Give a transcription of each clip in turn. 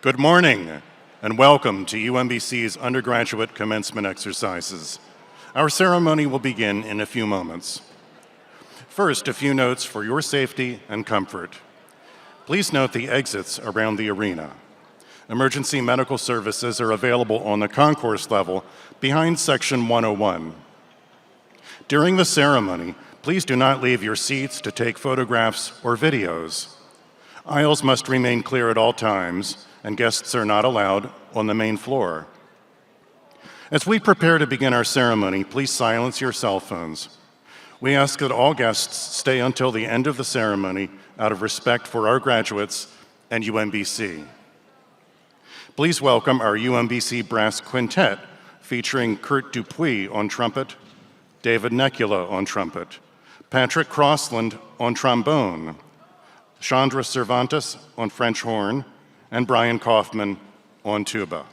Good morning, and welcome to UMBC's undergraduate commencement exercises. Our ceremony will begin in a few moments. First, a few notes for your safety and comfort. Please note the exits around the arena. Emergency medical services are available on the concourse level behind section 101. During the ceremony, please do not leave your seats to take photographs or videos. Aisles must remain clear at all times, and guests are not allowed on the main floor. As we prepare to begin our ceremony, please silence your cell phones. We ask that all guests stay until the end of the ceremony out of respect for our graduates and UMBC. Please welcome our UMBC Brass Quintet, featuring Kurt Dupuis on trumpet, David Necula on trumpet, Patrick Crossland on trombone, Chandra Cervantes on French horn, and Brian Kaufman on tuba.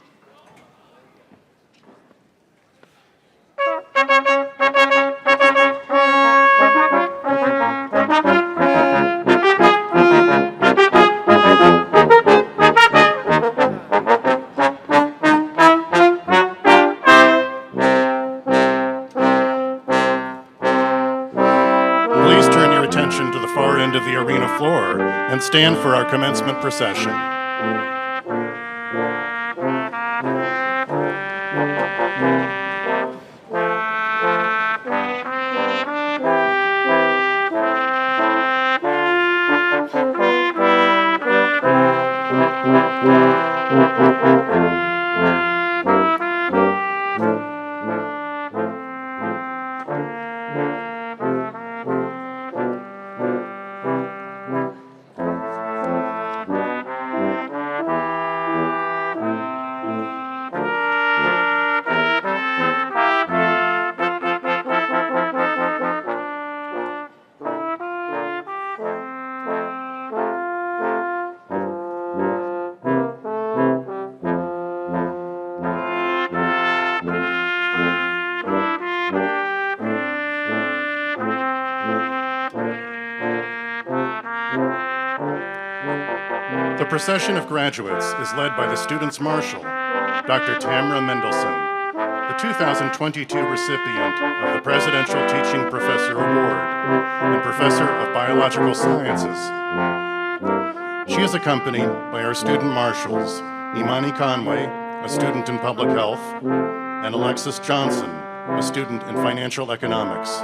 Please turn your attention to the far end of the arena floor and stand for our commencement procession. procession of graduates is led by the Students' Marshal, Dr. Tamara Mendelson, the 2022 recipient of the Presidential Teaching Professor Award and Professor of Biological Sciences. She is accompanied by our student marshals, Imani Conway, a student in public health, and Alexis Johnson, a student in financial economics.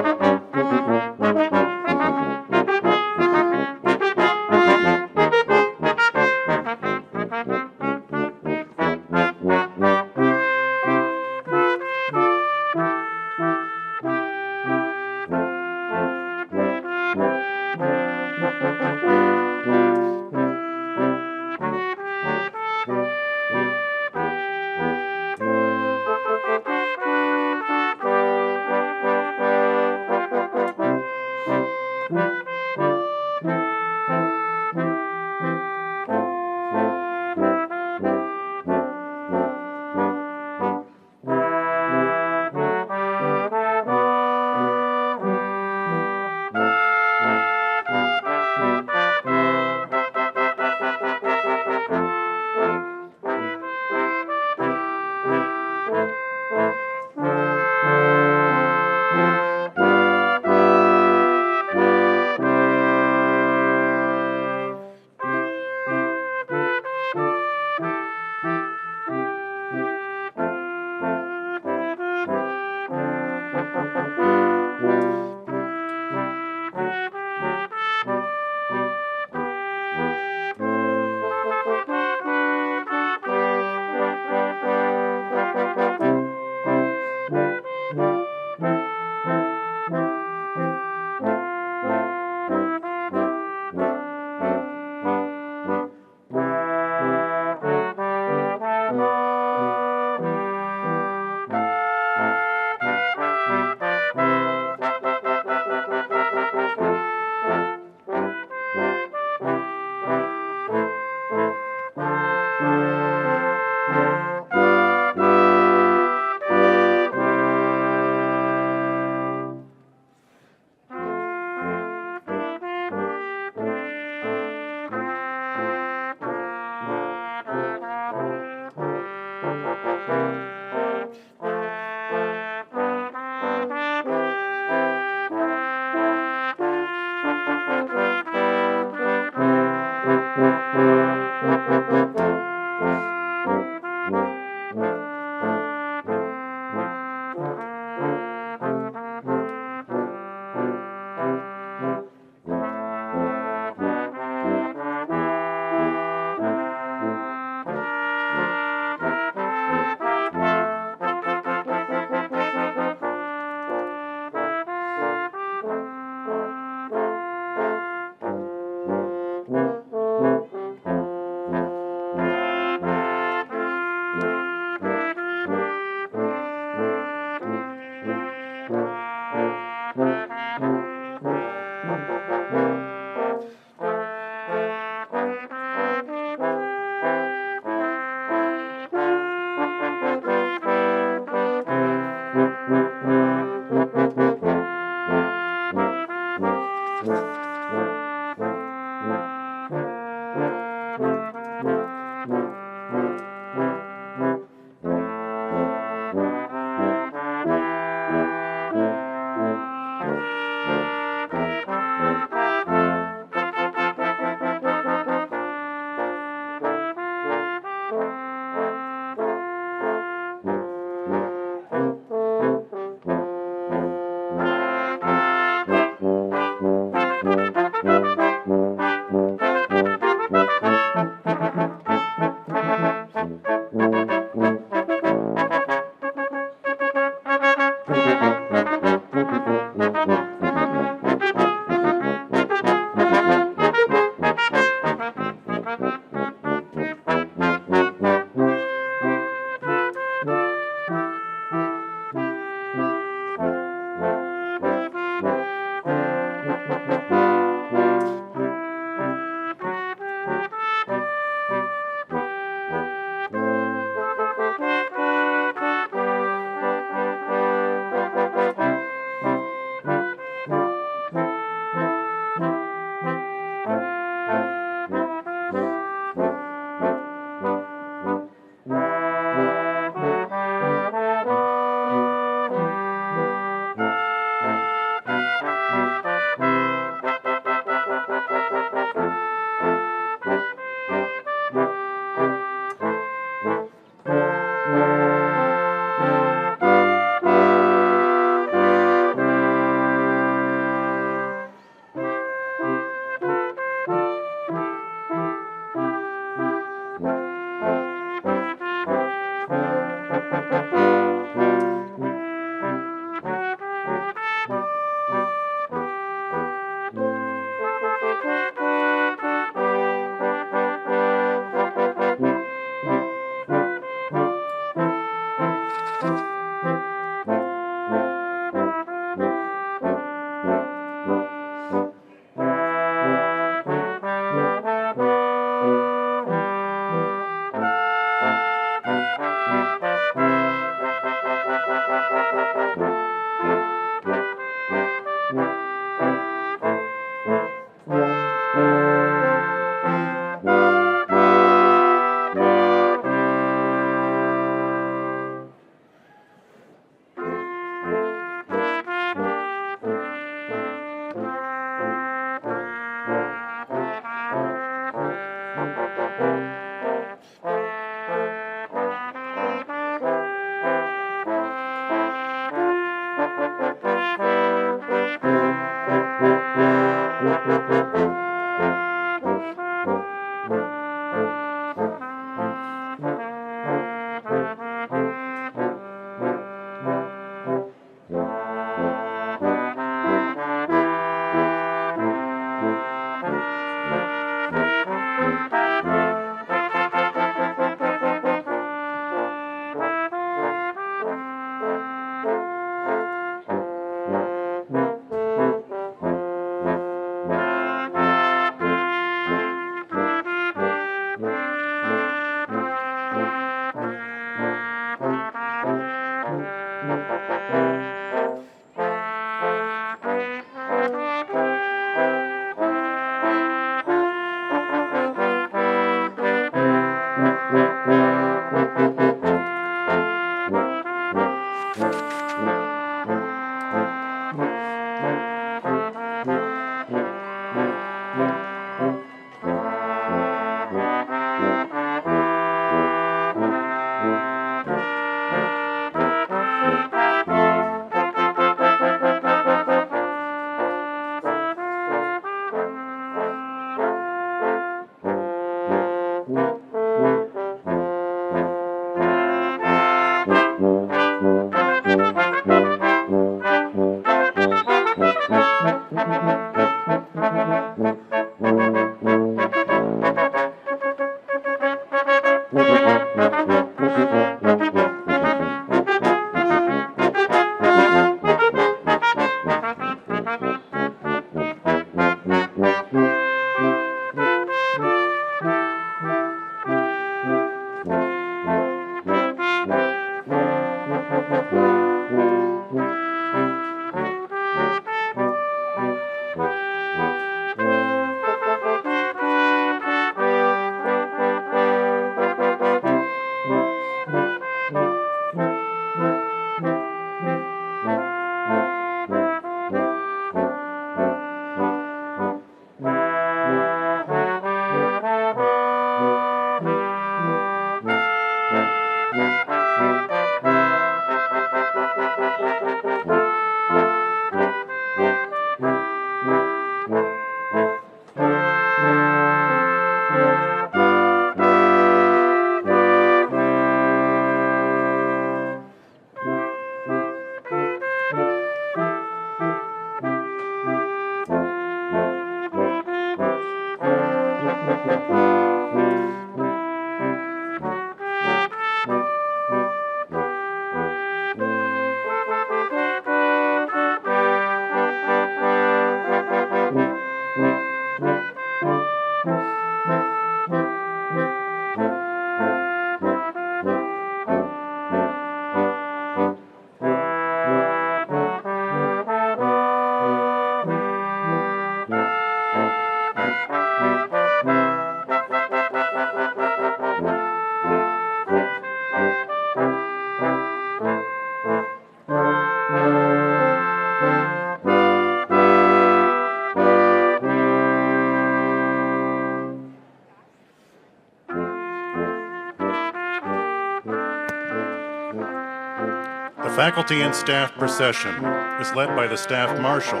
faculty and staff procession is led by the Staff Marshal,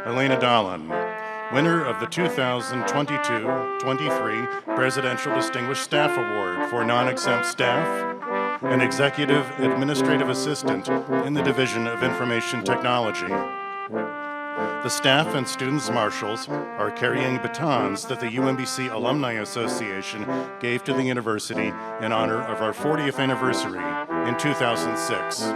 Elena Dahlin, winner of the 2022-23 Presidential Distinguished Staff Award for non-exempt staff and Executive Administrative Assistant in the Division of Information Technology. The staff and students marshals are carrying batons that the UMBC Alumni Association gave to the university in honor of our 40th anniversary in 2006.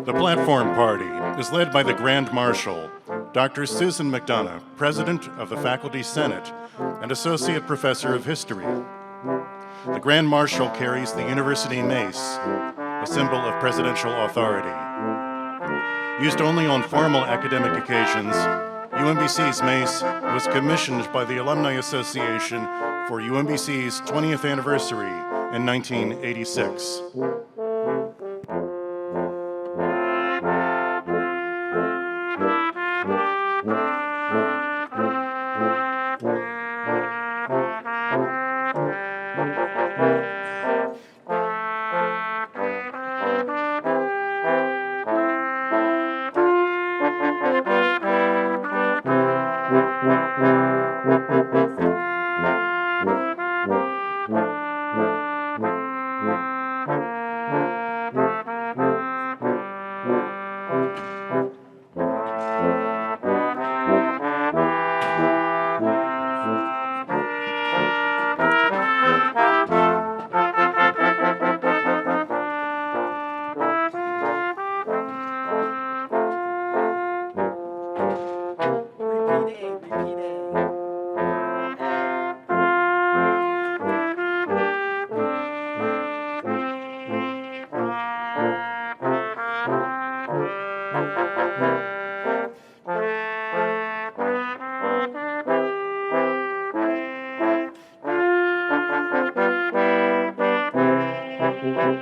The Platform Party is led by the Grand Marshal, Dr. Susan McDonough, President of the Faculty Senate and Associate Professor of History. The Grand Marshal carries the University Mace, a symbol of presidential authority. Used only on formal academic occasions, UMBC's Mace was commissioned by the Alumni Association for UMBC's 20th anniversary in 1986.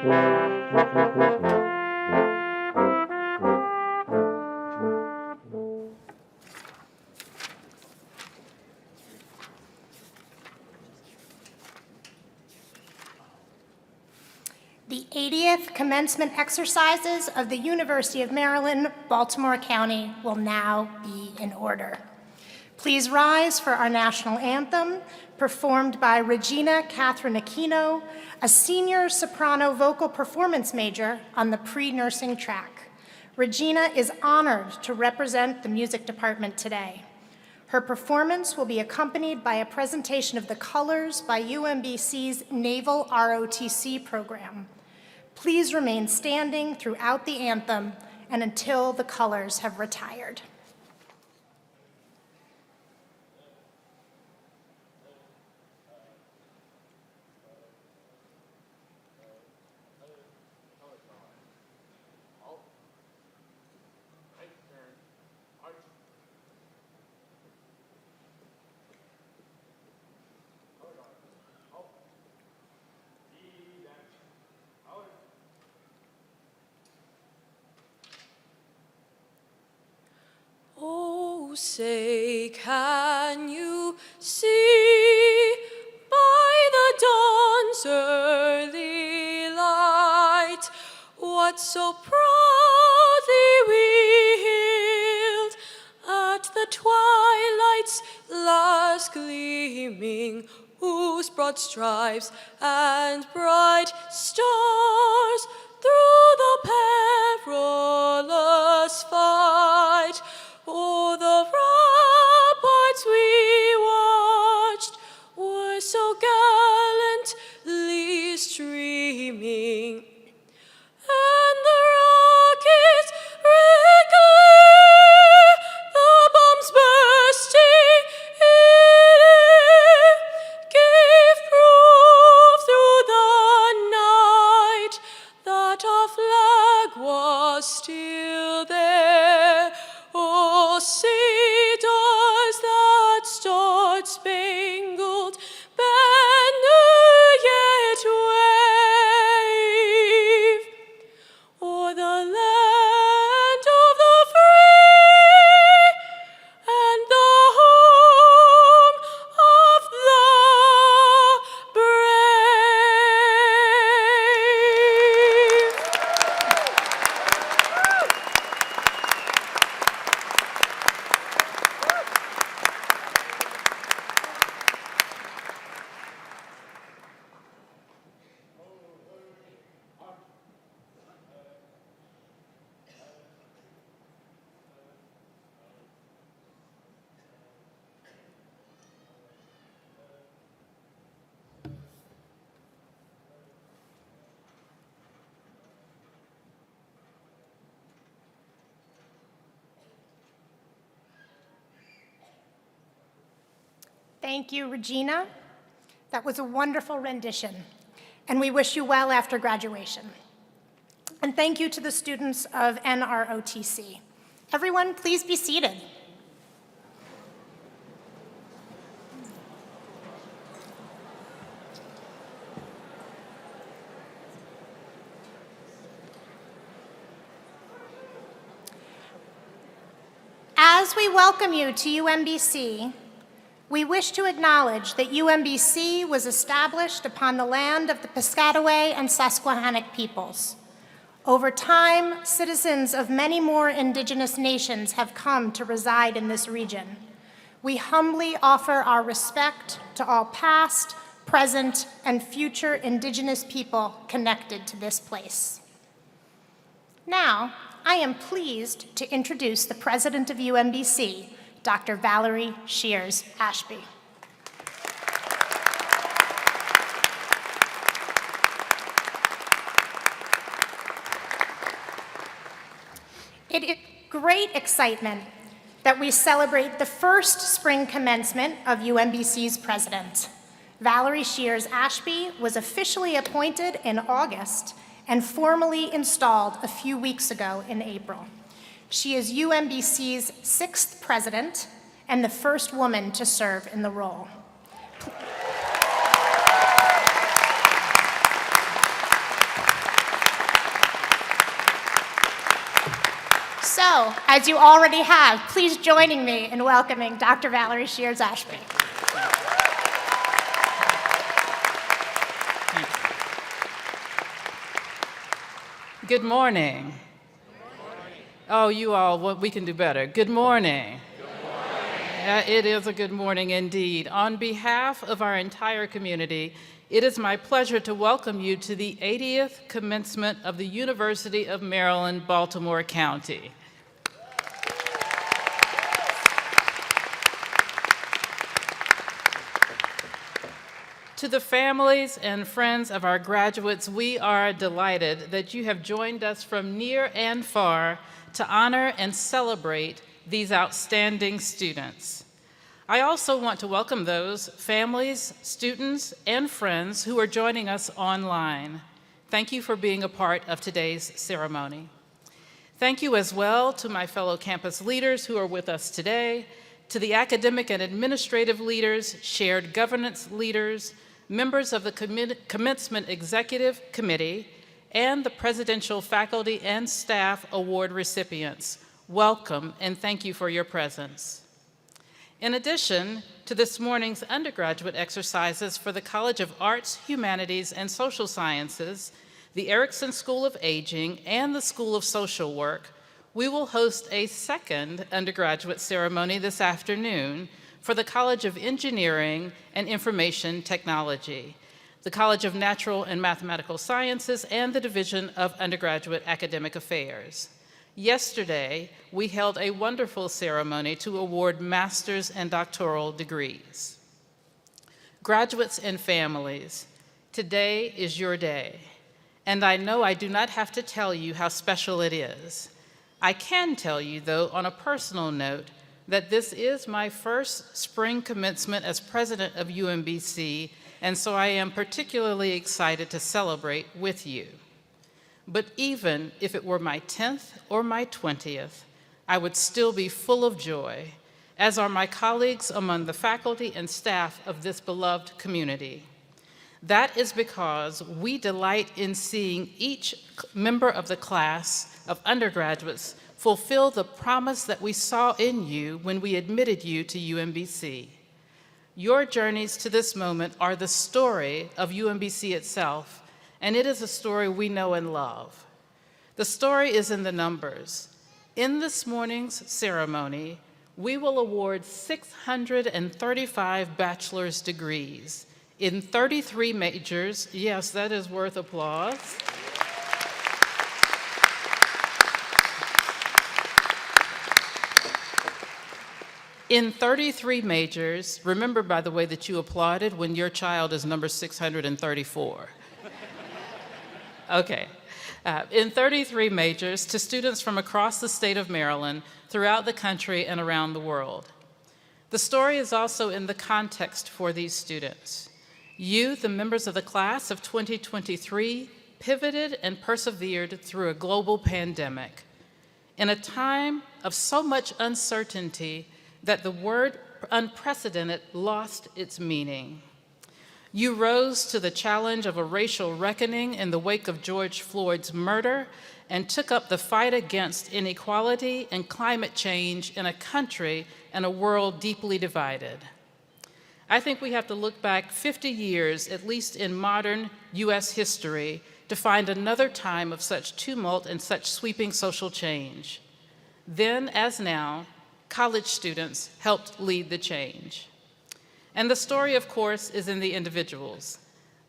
The 80th commencement exercises of the University of Maryland, Baltimore County will now be in order. Please rise for our national anthem, performed by Regina Catherine Aquino, a senior soprano vocal performance major on the pre-nursing track. Regina is honored to represent the music department today. Her performance will be accompanied by a presentation of the colors by UMBC's Naval ROTC program. Please remain standing throughout the anthem and until the colors have retired. Say, can you see by the dawn's early light what so proudly we hailed at the twilight's last gleaming, whose broad stripes and bright stars through the perilous fight o'er the ramparts we watched were so gallantly streaming, and the rockets red glare, the bombs bursting in air, gave proof through the night that our flag was still there. Oh, say does that star-spangled banner yet wave o'er the land of the free and the home of the brave? Thank you, Regina. That was a wonderful rendition, and we wish you well after graduation. And thank you to the students of NROTC. Everyone, please be seated. As we welcome you to UMBC, we wish to acknowledge that UMBC was established upon the land of the Piscataway and Susquehannock peoples. Over time, citizens of many more indigenous nations have come to reside in this region. We humbly offer our respect to all past, present, and future indigenous people connected to this place. Now, I am pleased to introduce the president of UMBC, Dr. Valerie Shears Ashby. It is great excitement that we celebrate the first spring commencement of UMBC's president. Valerie Shears Ashby was officially appointed in August and formally installed a few weeks ago in April. She is UMBC's 6th president and the first woman to serve in the role. So, as you already have, please join me in welcoming Dr. Valerie Shears-Ashby. Good morning. Oh, you all, we can do better. Good morning. It is a good morning indeed. On behalf of our entire community, it is my pleasure to welcome you to the 80th commencement of the University of Maryland, Baltimore County. To the families and friends of our graduates, we are delighted that you have joined us from near and far to honor and celebrate these outstanding students. I also want to welcome those families, students, and friends who are joining us online. Thank you for being a part of today's ceremony. Thank you as well to my fellow campus leaders who are with us today, to the academic and administrative leaders, shared governance leaders, members of the Commencement Executive Committee, and the Presidential Faculty and Staff Award recipients. Welcome and thank you for your presence. In addition to this morning's undergraduate exercises for the College of Arts, Humanities, and Social Sciences, the Erickson School of Aging, and the School of Social Work, we will host a second undergraduate ceremony this afternoon for the College of Engineering and Information Technology, the College of Natural and Mathematical Sciences, and the Division of Undergraduate Academic Affairs. Yesterday, we held a wonderful ceremony to award master's and doctoral degrees. Graduates and families, today is your day, and I know I do not have to tell you how special it is. I can tell you, though, on a personal note, that this is my first spring commencement as president of UMBC, and so I am particularly excited to celebrate with you. But even if it were my 10th or my 20th, I would still be full of joy, as are my colleagues among the faculty and staff of this beloved community. That is because we delight in seeing each member of the class of undergraduates fulfill the promise that we saw in you when we admitted you to UMBC. Your journeys to this moment are the story of UMBC itself, and it is a story we know and love. The story is in the numbers. In this morning's ceremony, we will award 635 bachelor's degrees in 33 majors. Yes, that is worth applause. In 33 majors, remember, by the way, that you applauded when your child is number 634. Okay. In 33 majors to students from across the state of Maryland, throughout the country, and around the world. The story is also in the context for these students. You, the members of the class of 2023, pivoted and persevered through a global pandemic. In a time of so much uncertainty that the word unprecedented lost its meaning. You rose to the challenge of a racial reckoning in the wake of George Floyd's murder and took up the fight against inequality and climate change in a country and a world deeply divided. I think we have to look back 50 years, at least in modern US history, to find another time of such tumult and such sweeping social change. Then, as now, college students helped lead the change. And the story, of course, is in the individuals.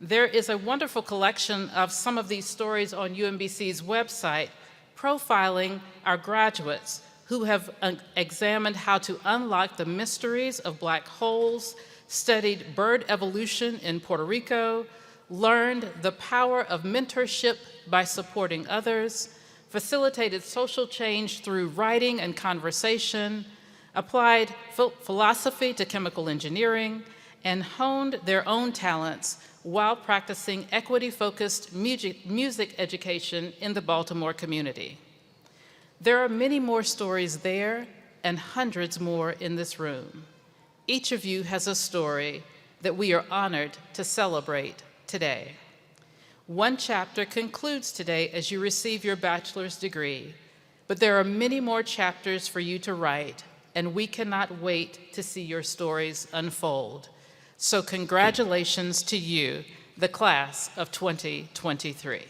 There is a wonderful collection of some of these stories on UMBC's website, profiling our graduates who have examined how to unlock the mysteries of black holes, studied bird evolution in Puerto Rico, learned the power of mentorship by supporting others, facilitated social change through writing and conversation, applied philosophy to chemical engineering, and honed their own talents while practicing equity-focused music education in the Baltimore community. There are many more stories there and hundreds more in this room. Each of you has a story that we are honored to celebrate today. One chapter concludes today as you receive your bachelor's degree. But there are many more chapters for you to write, and we cannot wait to see your stories unfold. So congratulations to you, the class of 2023.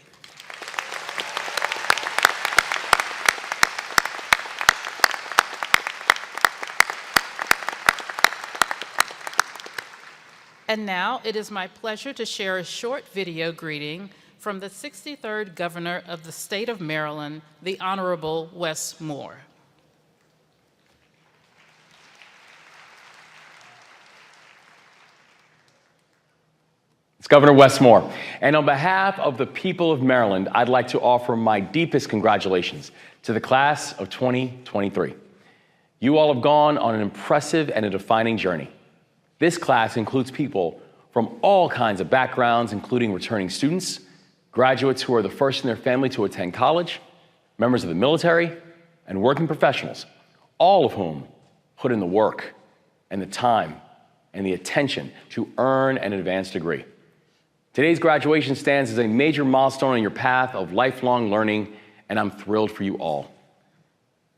And now it is my pleasure to share a short video greeting from the 63rd Governor of the State of Maryland, the Honorable Wes Moore. It's Governor Wes Moore. And on behalf of the people of Maryland, I'd like to offer my deepest congratulations to the class of 2023. You all have gone on an impressive and a defining journey. This class includes people from all kinds of backgrounds, including returning students, graduates who are the first in their family to attend college, members of the military, and working professionals, all of whom put in the work and the time and the attention to earn an advanced degree. Today's graduation stands as a major milestone on your path of lifelong learning, and I'm thrilled for you all.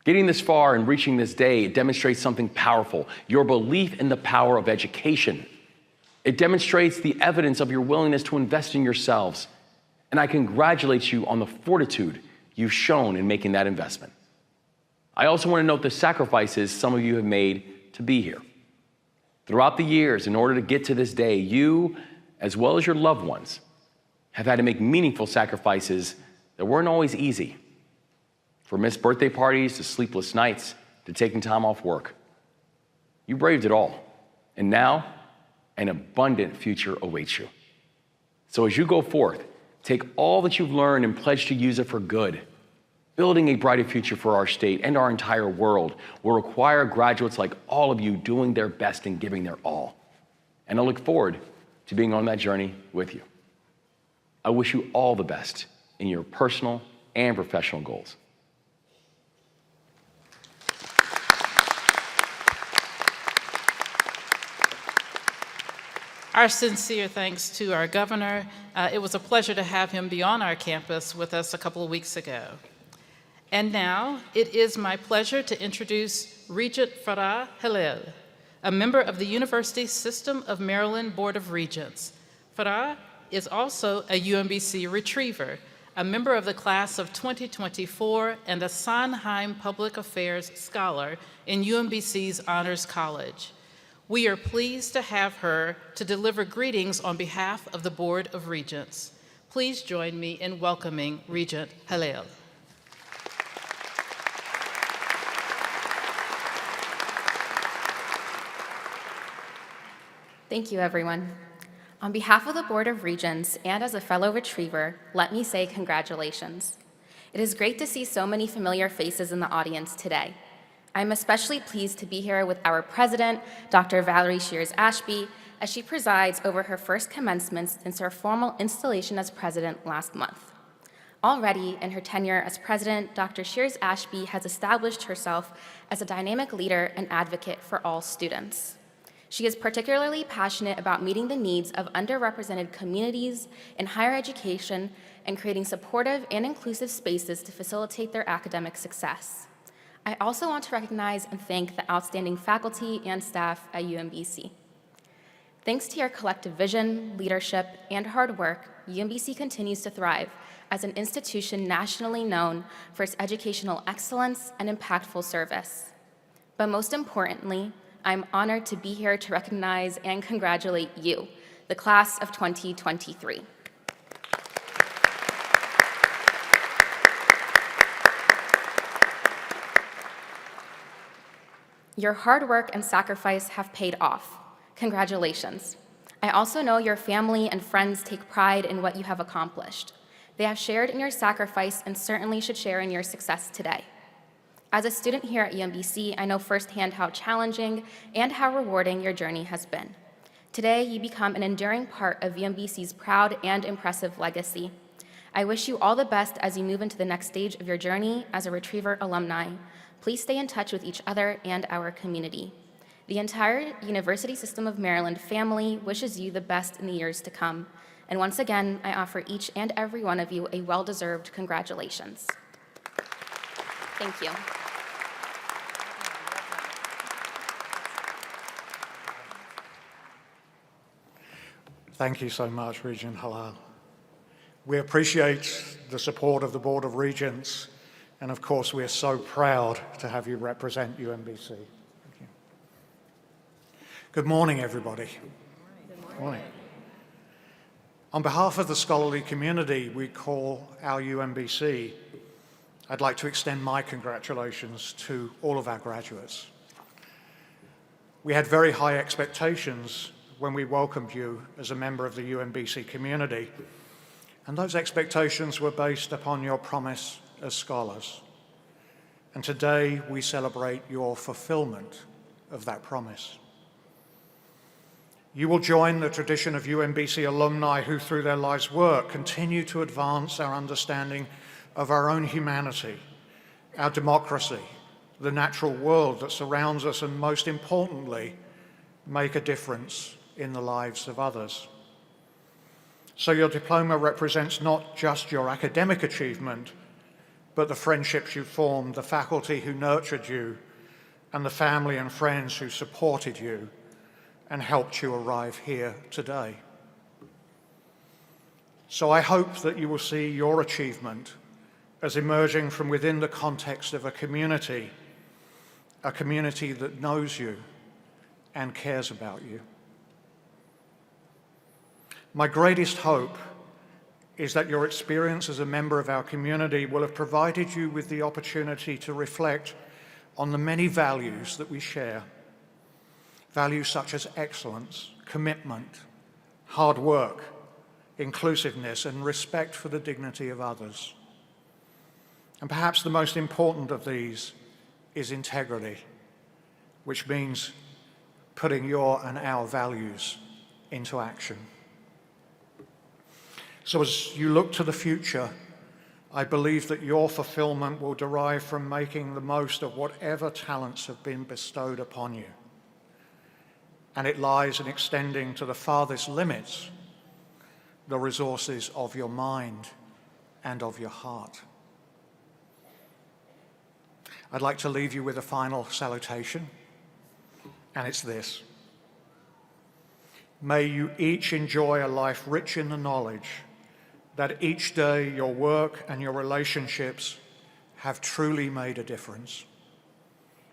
Getting this far and reaching this day, it demonstrates something powerful, your belief in the power of education. It demonstrates the evidence of your willingness to invest in yourselves, and I congratulate you on the fortitude you've shown in making that investment. I also want to note the sacrifices some of you have made to be here. Throughout the years, in order to get to this day, you, as well as your loved ones, have had to make meaningful sacrifices that weren't always easy. From missed birthday parties to sleepless nights to taking time off work. You braved it all, and now an abundant future awaits you. So as you go forth, take all that you've learned and pledge to use it for good. Building a brighter future for our state and our entire world will require graduates like all of you doing their best and giving their all. And I look forward to being on that journey with you. I wish you all the best in your personal and professional goals. Our sincere thanks to our governor. It was a pleasure to have him be on our campus with us a couple of weeks ago. And now it is my pleasure to introduce Regent Farah Hillel, a member of the University System of Maryland Board of Regents. Farah is also a UMBC retriever, a member of the class of 2024, and a Sondheim Public Affairs Scholar in UMBC's Honors College. We are pleased to have her to deliver greetings on behalf of the Board of Regents. Please join me in welcoming Regent Hillel. Thank you, everyone. On behalf of the Board of Regents and as a fellow retriever, let me say congratulations. It is great to see so many familiar faces in the audience today. I'm especially pleased to be here with our president, Dr. Valerie Shears Ashby, as she presides over her first commencement since her formal installation as president last month. Already in her tenure as president, Dr. Shears Ashby has established herself as a dynamic leader and advocate for all students. She is particularly passionate about meeting the needs of underrepresented communities in higher education and creating supportive and inclusive spaces to facilitate their academic success. I also want to recognize and thank the outstanding faculty and staff at UMBC. Thanks to your collective vision, leadership, and hard work, UMBC continues to thrive as an institution nationally known for its educational excellence and impactful service. But most importantly, I'm honored to be here to recognize and congratulate you, the class of 2023. Your hard work and sacrifice have paid off. Congratulations. I also know your family and friends take pride in what you have accomplished. They have shared in your sacrifice and certainly should share in your success today. As a student here at UMBC, I know firsthand how challenging and how rewarding your journey has been. Today, you become an enduring part of UMBC's proud and impressive legacy. I wish you all the best as you move into the next stage of your journey as a Retriever alumni. Please stay in touch with each other and our community. The entire University System of Maryland family wishes you the best in the years to come. And once again, I offer each and every one of you a well-deserved congratulations. Thank you. Thank you so much, Regent Halal. We appreciate the support of the Board of Regents, and of course, we are so proud to have you represent UMBC. Thank you. Good morning, everybody. Good morning. On behalf of the scholarly community we call our UMBC, I'd like to extend my congratulations to all of our graduates. We had very high expectations when we welcomed you as a member of the UMBC community, and those expectations were based upon your promise as scholars. And today we celebrate your fulfillment of that promise. You will join the tradition of UMBC alumni who, through their life's work, continue to advance our understanding of our own humanity, our democracy, the natural world that surrounds us, and most importantly, make a difference in the lives of others. So your diploma represents not just your academic achievement, but the friendships you formed, the faculty who nurtured you, and the family and friends who supported you and helped you arrive here today. So I hope that you will see your achievement as emerging from within the context of a community that knows you and cares about you. My greatest hope is that your experience as a member of our community will have provided you with the opportunity to reflect on the many values that we share. Values such as excellence, commitment, hard work, inclusiveness, and respect for the dignity of others. And perhaps the most important of these is integrity, which means putting your and our values into action. So as you look to the future, I believe that your fulfillment will derive from making the most of whatever talents have been bestowed upon you. And it lies in extending to the farthest limits the resources of your mind and of your heart. I'd like to leave you with a final salutation, and it's this. May you each enjoy a life rich in the knowledge that each day your work and your relationships have truly made a difference.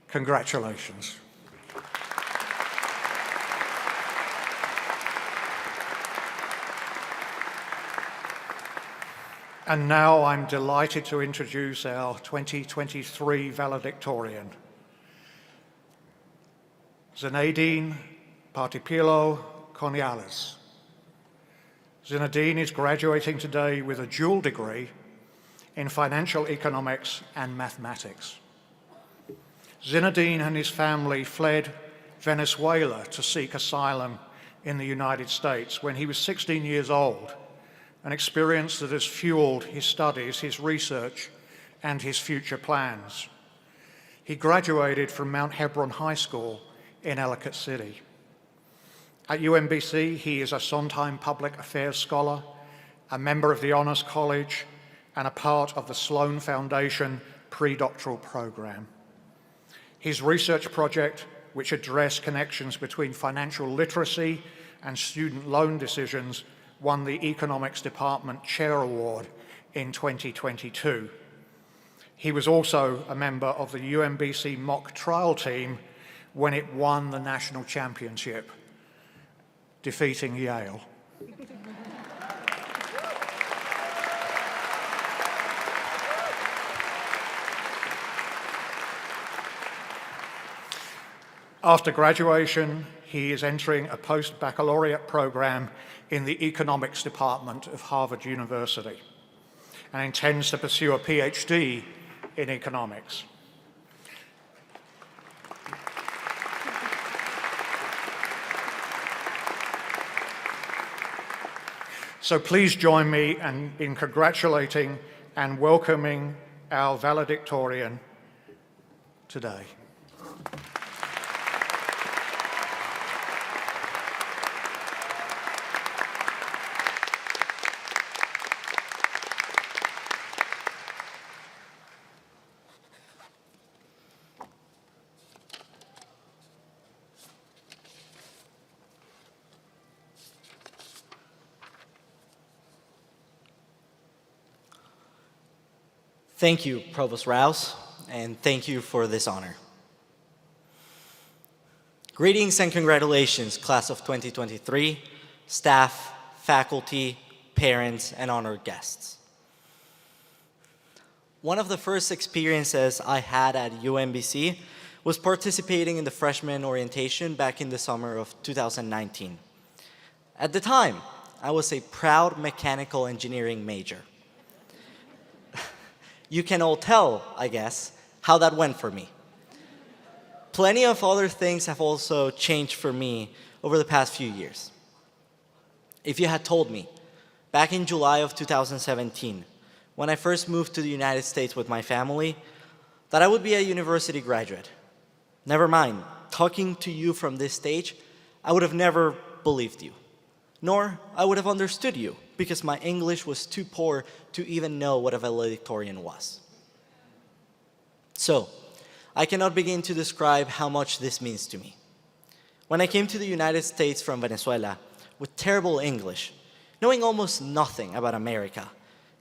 Congratulations. And now I'm delighted to introduce our 2023 valedictorian, Zinedine Partipilo Coniales. Zinedine is graduating today with a dual degree in financial economics and mathematics. Zinedine and his family fled Venezuela to seek asylum in the United States when he was 16 years old, an experience that has fueled his studies, his research, and his future plans. He graduated from Mount Hebron High School in Ellicott City. At UMBC, he is a Sondheim Public Affairs Scholar, a member of the Honors College, and a part of the Sloan Foundation pre-doctoral program. His research project, which addressed connections between financial literacy and student loan decisions, won the Economics Department Chair Award in 2022. He was also a member of the UMBC mock trial team when it won the national championship, defeating Yale. After graduation, he is entering a post-baccalaureate program in the economics department of Harvard University and intends to pursue a PhD in economics. So please join me in congratulating and welcoming our valedictorian today. Thank you, Provost Rouse, and thank you for this honor. Greetings and congratulations, class of 2023, staff, faculty, parents, and honored guests. One of the first experiences I had at UMBC was participating in the freshman orientation back in the summer of 2019. At the time, I was a proud mechanical engineering major. You can all tell, I guess, how that went for me. Plenty of other things have also changed for me over the past few years. If you had told me, back in July of 2017, when I first moved to the United States with my family, that I would be a university graduate, never mind, talking to you from this stage, I would have never believed you. Nor I would have understood you, because my English was too poor to even know what a valedictorian was. So, I cannot begin to describe how much this means to me. When I came to the United States from Venezuela, with terrible English, knowing almost nothing about America,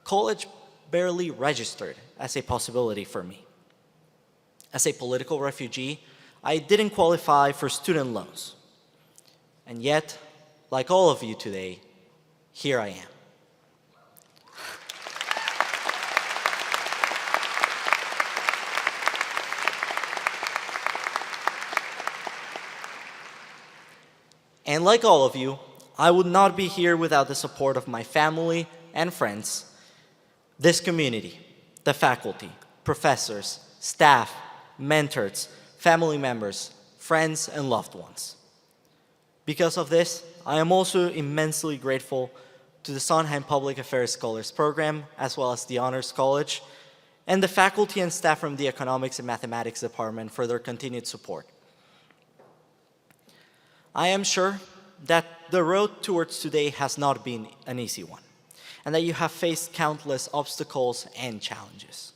college barely registered as a possibility for me. As a political refugee, I didn't qualify for student loans. And yet, like all of you today, here I am. And like all of you, I would not be here without the support of my family and friends, this community, the faculty, professors, staff, mentors, family members, friends, and loved ones. Because of this, I am also immensely grateful to the Sondheim Public Affairs Scholars Program, as well as the Honors College, and the faculty and staff from the Economics and Mathematics Department for their continued support. I am sure that the road towards today has not been an easy one, and that you have faced countless obstacles and challenges.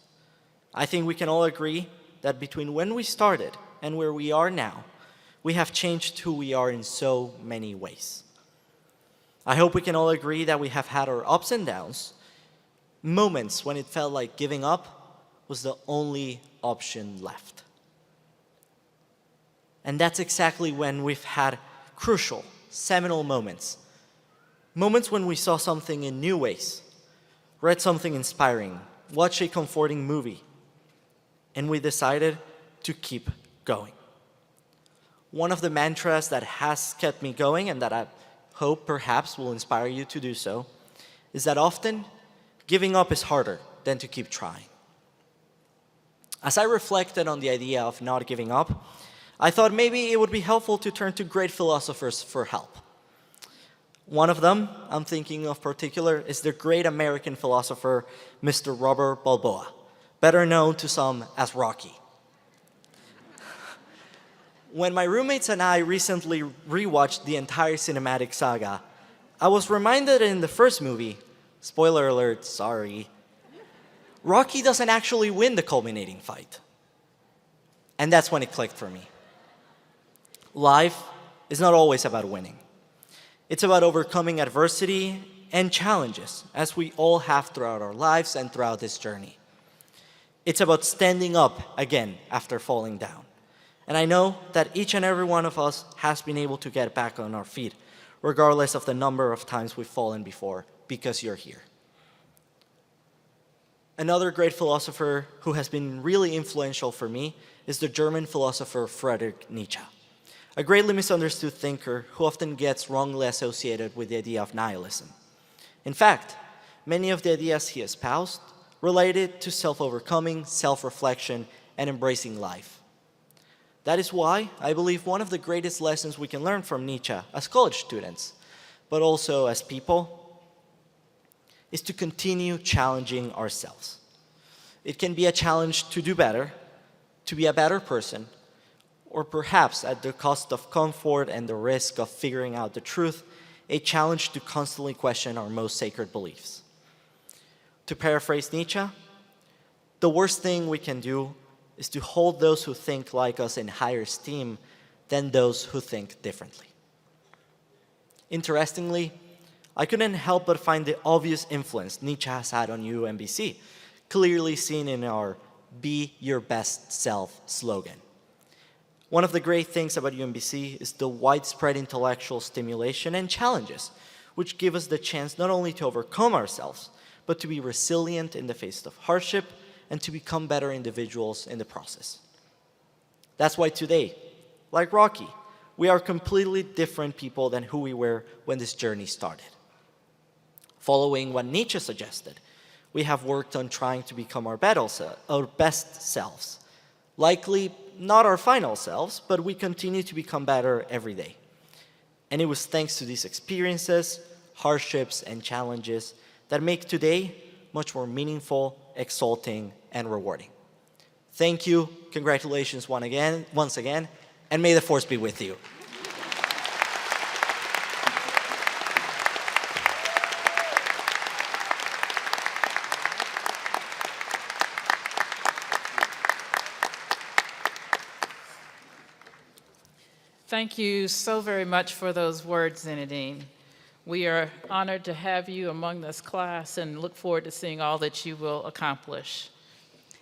I think we can all agree that between when we started and where we are now, we have changed who we are in so many ways. I hope we can all agree that we have had our ups and downs, moments when it felt like giving up was the only option left. And that's exactly when we've had crucial, seminal moments. Moments when we saw something in new ways, read something inspiring, watched a comforting movie, and we decided to keep going. One of the mantras that has kept me going, and that I hope perhaps will inspire you to do so, is that often giving up is harder than to keep trying. As I reflected on the idea of not giving up, I thought maybe it would be helpful to turn to great philosophers for help. One of them I'm thinking of particular is the great American philosopher, Mr. Robert Balboa, better known to some as Rocky. When my roommates and I recently rewatched the entire cinematic saga, I was reminded in the first movie, spoiler alert, sorry, Rocky doesn't actually win the culminating fight. And that's when it clicked for me. Life is not always about winning. It's about overcoming adversity and challenges, as we all have throughout our lives and throughout this journey. It's about standing up again after falling down. And I know that each and every one of us has been able to get back on our feet, regardless of the number of times we've fallen before, because you're here. Another great philosopher who has been really influential for me is the German philosopher Friedrich Nietzsche, a greatly misunderstood thinker who often gets wrongly associated with the idea of nihilism. In fact, many of the ideas he espoused related to self-overcoming, self-reflection, and embracing life. That is why I believe one of the greatest lessons we can learn from Nietzsche as college students, but also as people, is to continue challenging ourselves. It can be a challenge to do better, to be a better person, or perhaps at the cost of comfort and the risk of figuring out the truth, a challenge to constantly question our most sacred beliefs. To paraphrase Nietzsche, the worst thing we can do is to hold those who think like us in higher esteem than those who think differently. Interestingly, I couldn't help but find the obvious influence Nietzsche has had on UMBC, clearly seen in our Be Your Best Self slogan. One of the great things about UMBC is the widespread intellectual stimulation and challenges, which give us the chance not only to overcome ourselves, but to be resilient in the face of hardship and to become better individuals in the process. That's why today, like Rocky, we are completely different people than who we were when this journey started. Following what Nietzsche suggested, we have worked on trying to become our best selves. Likely not our final selves, but we continue to become better every day. And it was thanks to these experiences, hardships, and challenges that make today much more meaningful, exalting, and rewarding. Thank you, congratulations once again, and may the force be with you. Thank you so very much for those words, Zinedine. We are honored to have you among this class and look forward to seeing all that you will accomplish.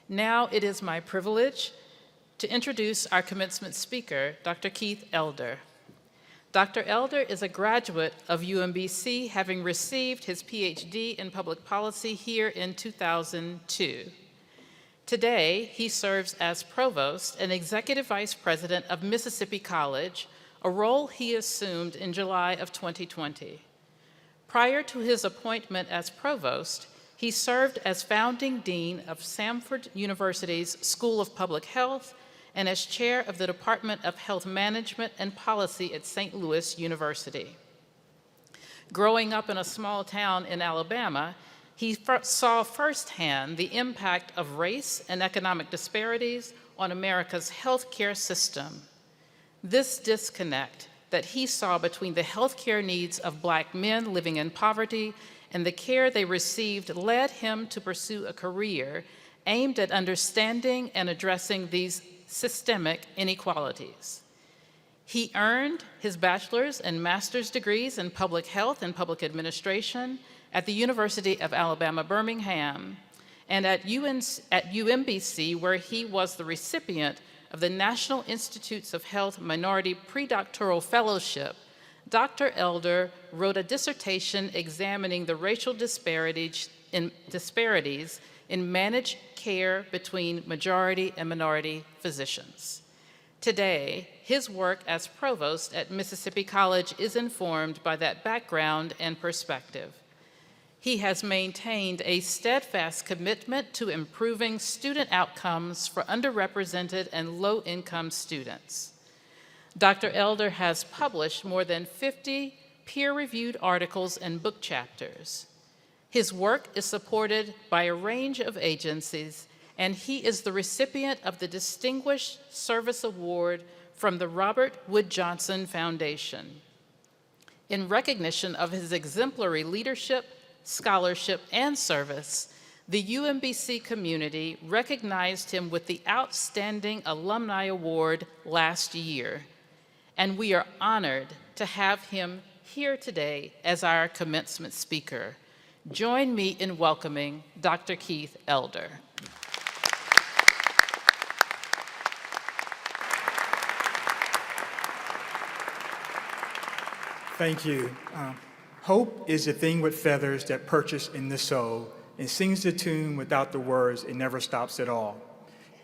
Now it is my privilege to introduce our commencement speaker, Dr. Keith Elder. Dr. Elder is a graduate of UMBC, having received his PhD in public policy here in 2002. Today, he serves as Provost and Executive Vice President of Mississippi College, a role he assumed in July of 2020. Prior to his appointment as Provost, he served as founding dean of Samford University's School of Public Health and as chair of the Department of Health Management and Policy at St. Louis University. Growing up in a small town in Alabama, he saw firsthand the impact of race and economic disparities on America's healthcare system. This disconnect that he saw between the healthcare needs of Black men living in poverty and the care they received led him to pursue a career aimed at understanding and addressing these systemic inequalities. He earned his bachelor's and master's degrees in public health and public administration at the University of Alabama, Birmingham, and at UMBC, where he was the recipient of the National Institutes of Health Minority Predoctoral Fellowship. Dr. Elder wrote a dissertation examining the racial disparities in managed care between majority and minority physicians. Today, his work as provost at Mississippi College is informed by that background and perspective. He has maintained a steadfast commitment to improving student outcomes for underrepresented and low-income students. Dr. Elder has published more than 50 peer-reviewed articles and book chapters. His work is supported by a range of agencies, and he is the recipient of the Distinguished Service Award from the Robert Wood Johnson Foundation. In recognition of his exemplary leadership, scholarship, and service, the UMBC community recognized him with the Outstanding Alumni Award last year, and we are honored to have him here today as our commencement speaker. Join me in welcoming Dr. Keith Elder. Thank you. Hope is a thing with feathers that perches in the soul and sings the tune without the words, it never stops at all.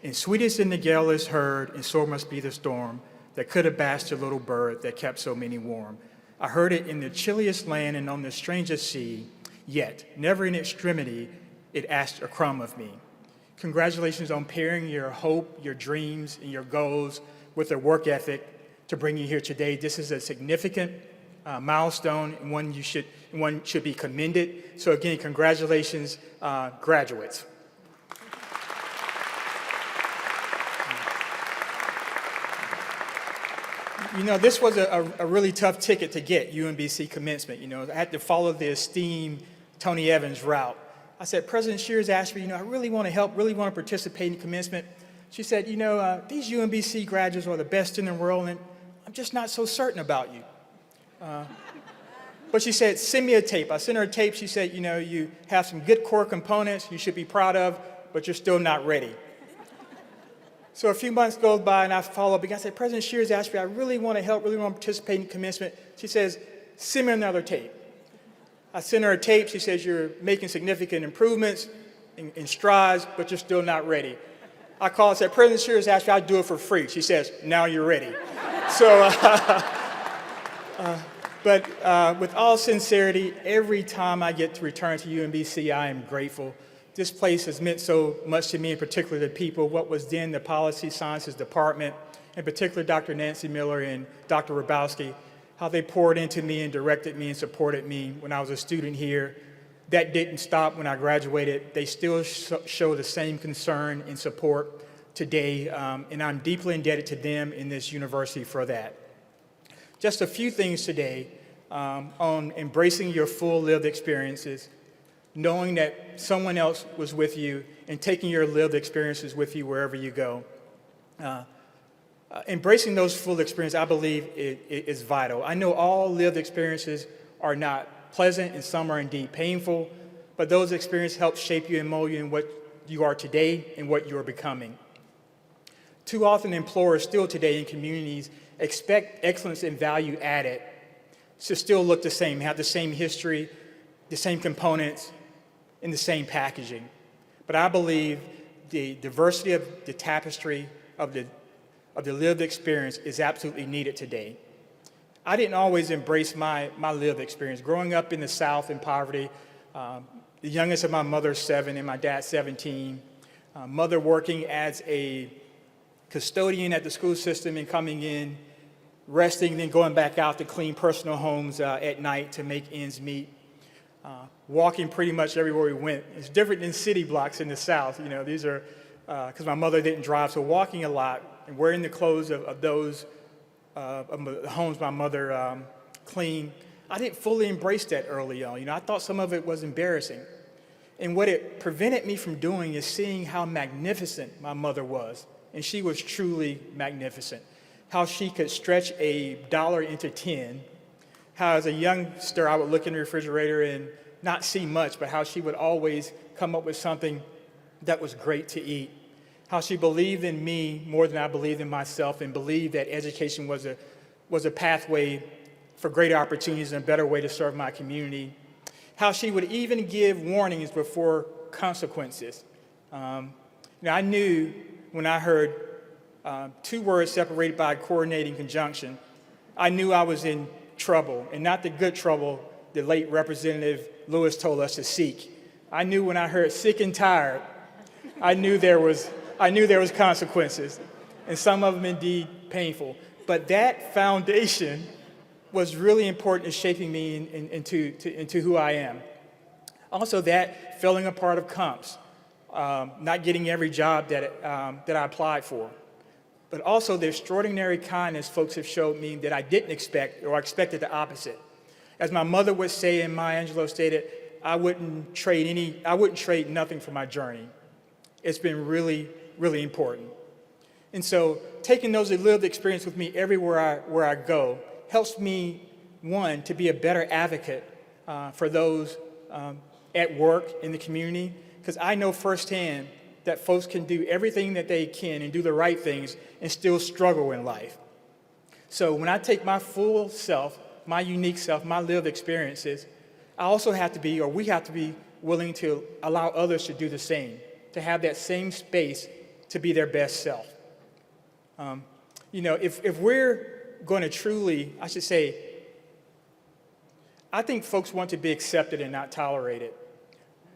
And sweetest in the gale is heard, and sore must be the storm that could have bashed the little bird that kept so many warm. I heard it in the chilliest land and on the strangest sea, yet never in extremity it asked a crumb of me. Congratulations on pairing your hope, your dreams, and your goals with a work ethic to bring you here today. This is a significant milestone and one should be commended. So again, congratulations, graduates. You know, this was a really tough ticket to get, UMBC commencement. You know, I had to follow the esteemed Tony Evans route. I said, President Shears asked me, I really want to help, really want to participate in commencement. She said, these UMBC graduates are the best in the world, and I'm just not so certain about you. But she said, send me a tape. I sent her a tape. She said, you have some good core components you should be proud of. but you're still not ready. So a few months goes by, and I follow up again. I say, President Shears asked me, I really want to help, really want to participate in commencement. She says, send me another tape. I sent her a tape. She says, you're making significant improvements in strides, but you're still not ready. I called and said, President Shears asked me, I'd do it for free. She says, now you're ready. So, but with all sincerity, every time I get to return to UMBC, I am grateful. This place has meant so much to me, in particular the people, what was then the Policy Sciences Department, in particular Dr. Nancy Miller and Dr. Rabowski, how they poured into me and directed me and supported me when I was a student here. That didn't stop when I graduated. They still show the same concern and support today, and I'm deeply indebted to them in this university for that. Just a few things today on embracing your full lived experiences, knowing that someone else was with you and taking your lived experiences with you wherever you go. Embracing those full experiences, I believe, is vital. I know all lived experiences are not pleasant and some are indeed painful, but those experiences help shape you and mold you in what you are today and what you are becoming. Too often employers still today in communities expect excellence and value added to still look the same, have the same history, the same components, and the same packaging. But I believe the diversity of the tapestry of the lived experience is absolutely needed today. I didn't always embrace my lived experience. Growing up in the South in poverty, the youngest of my mother's 7 and my dad's 17, mother working as a custodian at the school system and coming in, resting, then going back out to clean personal homes at night to make ends meet. Walking pretty much everywhere we went. It's different than city blocks in the South. You know, these are, because my mother didn't drive, so walking a lot and wearing the clothes of those of the homes my mother cleaned. I didn't fully embrace that early on. You know, I thought some of it was embarrassing. And what it prevented me from doing is seeing how magnificent my mother was. And she was truly magnificent. How she could stretch $1 into 10. How as a youngster I would look in the refrigerator and not see much, but how she would always come up with something that was great to eat. How she believed in me more than I believed in myself and believed that education was a pathway for greater opportunities and a better way to serve my community. How she would even give warnings before consequences. Now I knew when I heard 2 words separated by a coordinating conjunction, I knew I was in trouble, and not the good trouble the late Representative Lewis told us to seek. I knew when I heard sick and tired, I knew there was consequences, and some of them indeed painful. But that foundation was really important in shaping me into who I am. Also, that falling apart of comps, not getting every job that I applied for. But also the extraordinary kindness folks have showed me that I didn't expect, or I expected the opposite. As my mother would say and Maya Angelou stated, I wouldn't trade nothing for my journey. It's been really, really important. And so taking those lived experience with me everywhere where I go helps me, one, to be a better advocate for those at work in the community, because I know firsthand that folks can do everything that they can and do the right things and still struggle in life. So when I take my full self, my unique self, my lived experiences, I also have to be, or we have to be, willing to allow others to do the same, to have that same space to be their best self. You know, if we're going to truly, I should say, I think folks want to be accepted and not tolerated.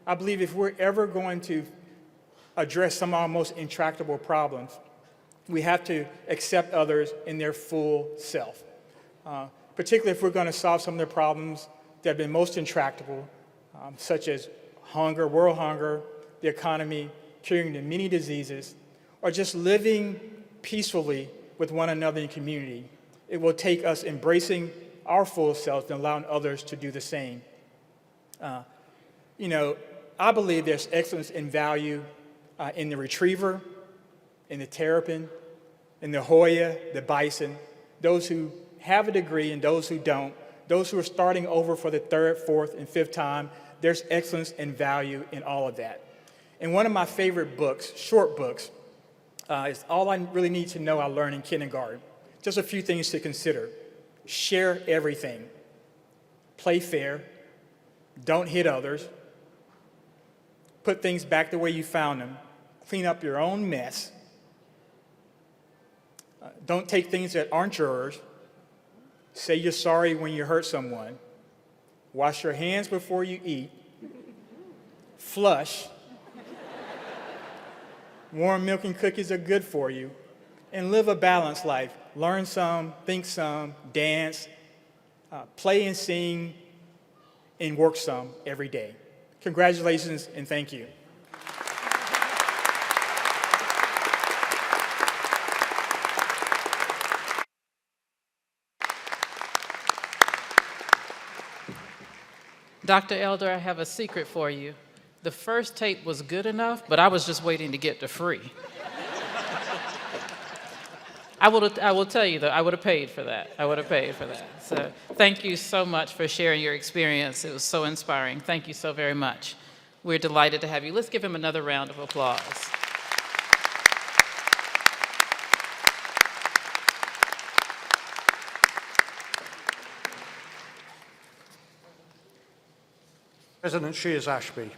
I believe if we're ever going to address some of our most intractable problems, we have to accept others in their full self. Particularly if we're going to solve some of the problems that have been most intractable, such as hunger, world hunger, the economy, curing the many diseases, or just living peacefully with one another in community. It will take us embracing our full selves and allowing others to do the same. You know, I believe there's excellence and value in the retriever, in the terrapin, in the Hoya, the bison, those who have a degree and those who don't, those who are starting over for the 3rd, 4th, and 5th time. There's excellence and value in all of that. And one of my favorite books, short books, is All I Really Need to Know I Learned in Kindergarten. Just a few things to consider. Share everything. Play fair. Don't hit others. Put things back the way you found them. Clean up your own mess. Don't take things that aren't yours. Say you're sorry when you hurt someone. Wash your hands before you eat. Flush. Warm milk and cookies are good for you. And live a balanced life. Learn some, think some, dance, play and sing, and work some every day. Congratulations and thank you. Dr. Elder, I have a secret for you. The first tape was good enough, but I was just waiting to get to free. I will tell you, though, I would have paid for that. I would have paid for that. So thank you so much for sharing your experience. It was so inspiring. Thank you so very much. We're delighted to have you. Let's give him another round of applause. President Shears Ashby,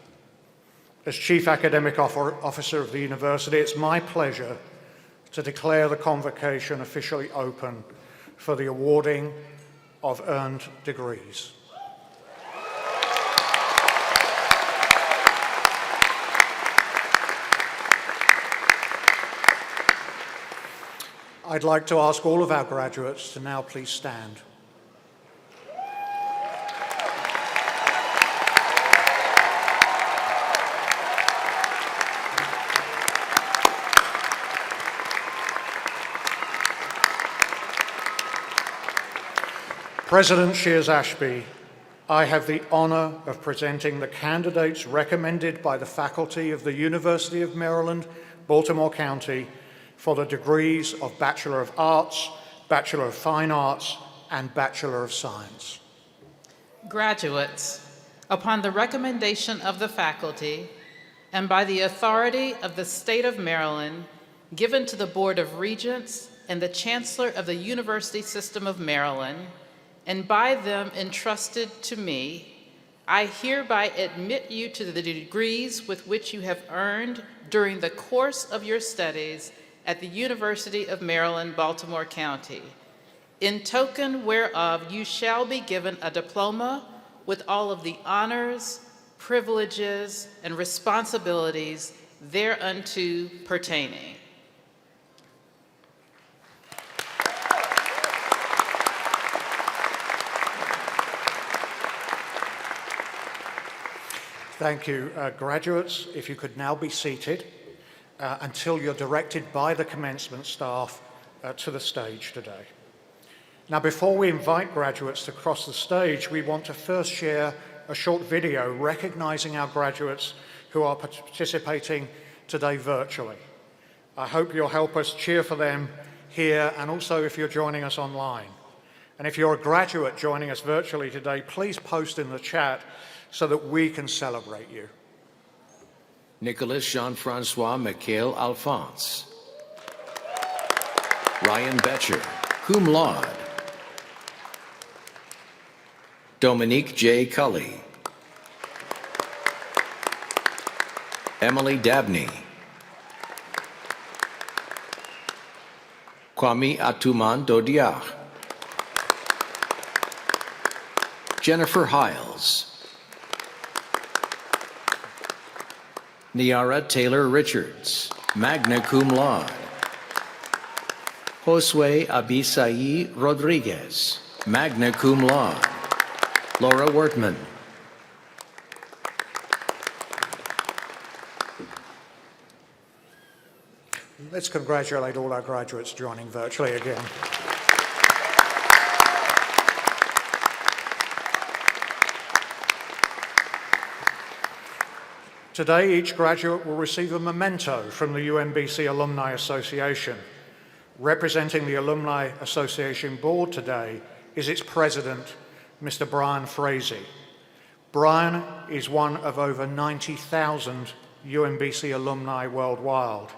as Chief Academic Officer of the University, it's my pleasure to declare the convocation officially open for the awarding of earned degrees. I'd like to ask all of our graduates to now please stand. President Shears Ashby, I have the honor of presenting the candidates recommended by the faculty of the University of Maryland, Baltimore County, for the degrees of Bachelor of Arts, Bachelor of Fine Arts, and Bachelor of Science. Graduates, upon the recommendation of the faculty and by the authority of the State of Maryland, given to the Board of Regents and the Chancellor of the University System of Maryland, and by them entrusted to me, I hereby admit you to the degrees with which you have earned during the course of your studies at the University of Maryland, Baltimore County, in token whereof you shall be given a diploma with all of the honors, privileges, and responsibilities thereunto pertaining. Thank you. Graduates, if you could now be seated until you're directed by the commencement staff to the stage today. Now, before we invite graduates to cross the stage, we want to first share a short video recognizing our graduates who are participating today virtually. I hope you'll help us cheer for them here and also if you're joining us online. And if you're a graduate joining us virtually today, please post in the chat so that we can celebrate you. Nicholas Jean-Francois Michael Alphonse. Ryan Betcher, cum laude. Dominique J. Cully. Emily Dabney. Kwame Atuman Dodiah. Jennifer Hiles. Niara Taylor Richards, magna cum laude. Josue Abisai Rodriguez, magna cum laude. Laura Wertman. Let's congratulate all our graduates joining virtually again. Today, each graduate will receive a memento from the UMBC Alumni Association. Representing the Alumni Association Board today is its president, Mr. Brian Frazee. Brian is one of over 90,000 UMBC alumni worldwide.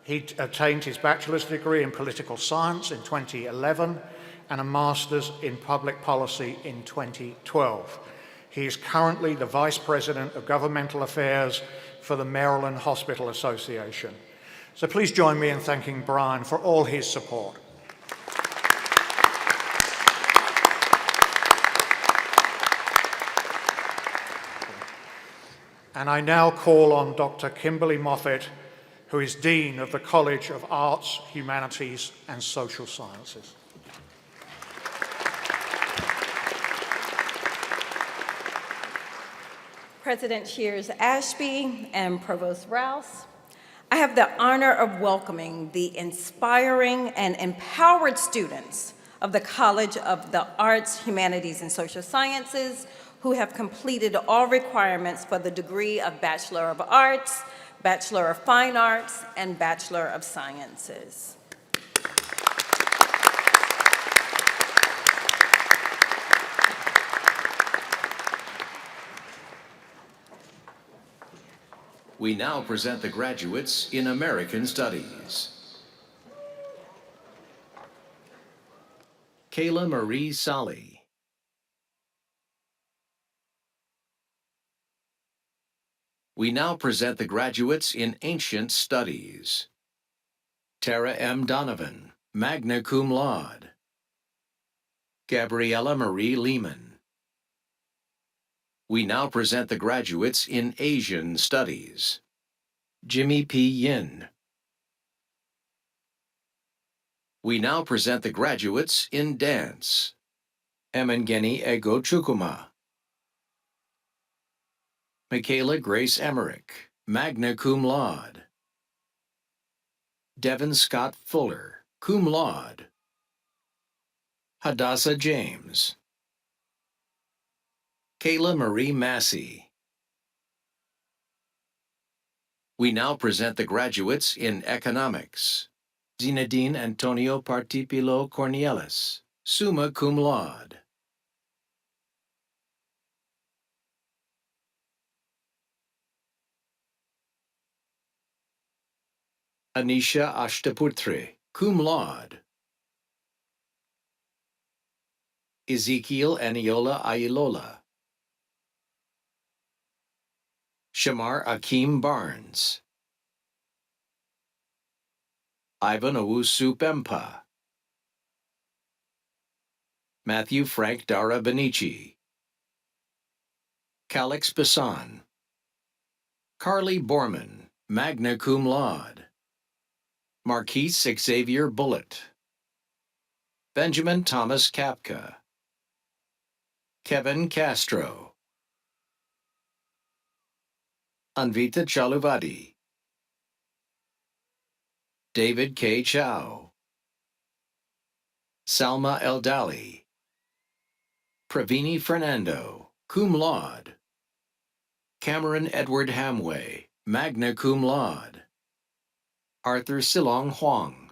He attained his bachelor's degree in political science in 2011 and a master's in public policy in 2012. He is currently the Vice President of Governmental Affairs for the Maryland Hospital Association. So please join me in thanking Brian for all his support. And I now call on Dr. Kimberly Moffett, who is Dean of the College of Arts, Humanities and Social Sciences. President Shears Ashby and Provost Rouse, I have the honor of welcoming the inspiring and empowered students of the College of the Arts, Humanities, and Social Sciences who have completed all requirements for the degree of Bachelor of Arts, Bachelor of Fine Arts, and Bachelor of Sciences. We now present the graduates in American Studies. Kayla Marie Sally. We now present the graduates in Ancient Studies. Tara M. Donovan, magna cum laude. Gabriella Marie Lehman. We now present the graduates in Asian Studies. Jimmy P. Yin. We now present the graduates in Dance. Emengeni Ego Chukuma. Michaela Grace Emmerich, magna cum laude. Devin Scott Fuller, cum laude. Hadassah James. Kayla Marie Massey. We now present the graduates in Economics. Zinedine Antonio Partipilo Cornielis, summa cum laude. Anisha Ashtaputri, cum laude. Ezekiel Aniola Ailola. Shamar Akeem Barnes. Ivan Owusu Pempa. Matthew Frank Dara Benici. Calix Bassan. Carly Borman, magna cum laude. Marquise Xavier Bullitt. Benjamin Thomas Kapka. Kevin Castro. Anvita Chaluvadi. David K. Chow. Salma Eldali. Pravini Fernando, cum laude. Cameron Edward Hamway, magna cum laude. Arthur Silong Huang.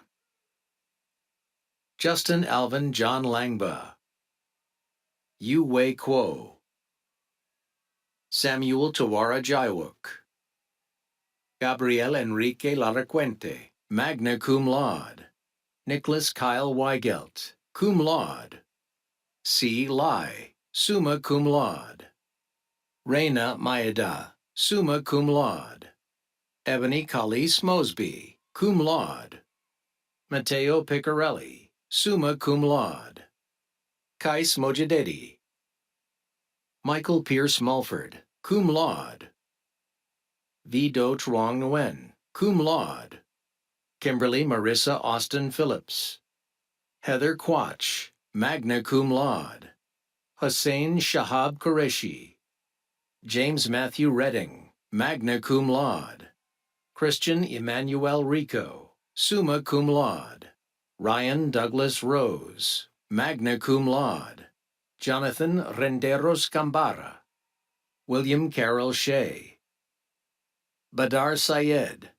Justin Alvin John Langba. Yu Wei Kuo. Samuel Tawara Jaiwook. Gabriel Enrique Laracuente, magna cum laude. Nicholas Kyle Weigelt, cum laude. C. Lai, summa cum laude. Reina Maeda, summa cum laude. Ebony Calise Mosby, cum laude. Matteo Piccarelli, summa cum laude. Kais Mojadedi. Michael Pierce Mulford, cum laude. Vido Truong Nguyen, cum laude. Kimberly Marissa Austin Phillips. Heather Quach, magna cum laude. Hussein Shahab Qureshi. James Matthew Redding, magna cum laude. Christian Emmanuel Rico, summa cum laude. Ryan Douglas Rose, magna cum laude. Jonathan Renderos Gambara. William Carroll Shea. Badar Syed.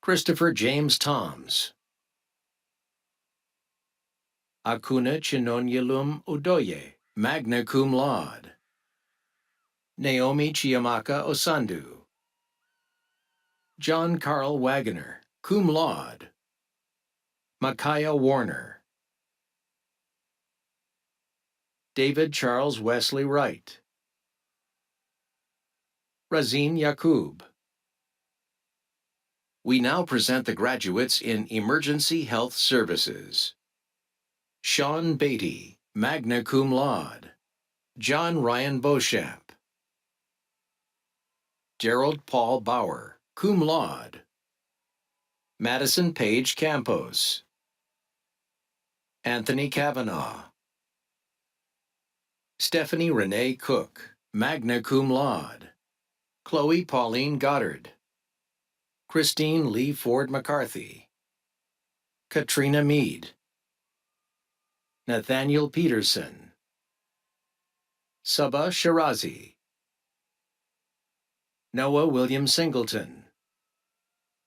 Christopher James Toms. Akuna Chinonyalum Udoye, magna cum laude. Naomi Chiamaka Osandu. John Carl Wagoner, cum laude. Micaiah Warner. David Charles Wesley Wright. Razin Yaqub. We now present the graduates in Emergency Health Services. Sean Beatty, magna cum laude. John Ryan Beauchamp. Gerald Paul Bauer, cum laude. Madison Page Campos. Anthony Kavanaugh. Stephanie Renee Cook, magna cum laude. Chloe Pauline Goddard. Christine Lee Ford McCarthy. Katrina Mead. Nathaniel Peterson. Sabah Shirazi. Noah William Singleton.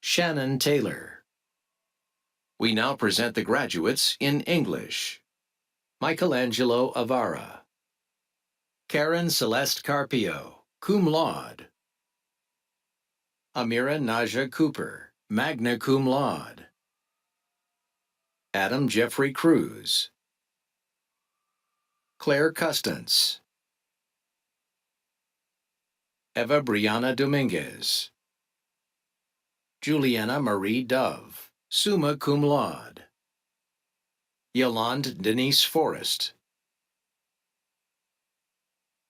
Shannon Taylor. We now present the graduates in English. Michelangelo Avara. Karen Celeste Carpio, cum laude. Amira Naja Cooper, magna cum laude. Adam Jeffrey Cruz. Claire Custance. Eva Brianna Dominguez. Juliana Marie Dove, summa cum laude. Yolande Denise Forrest.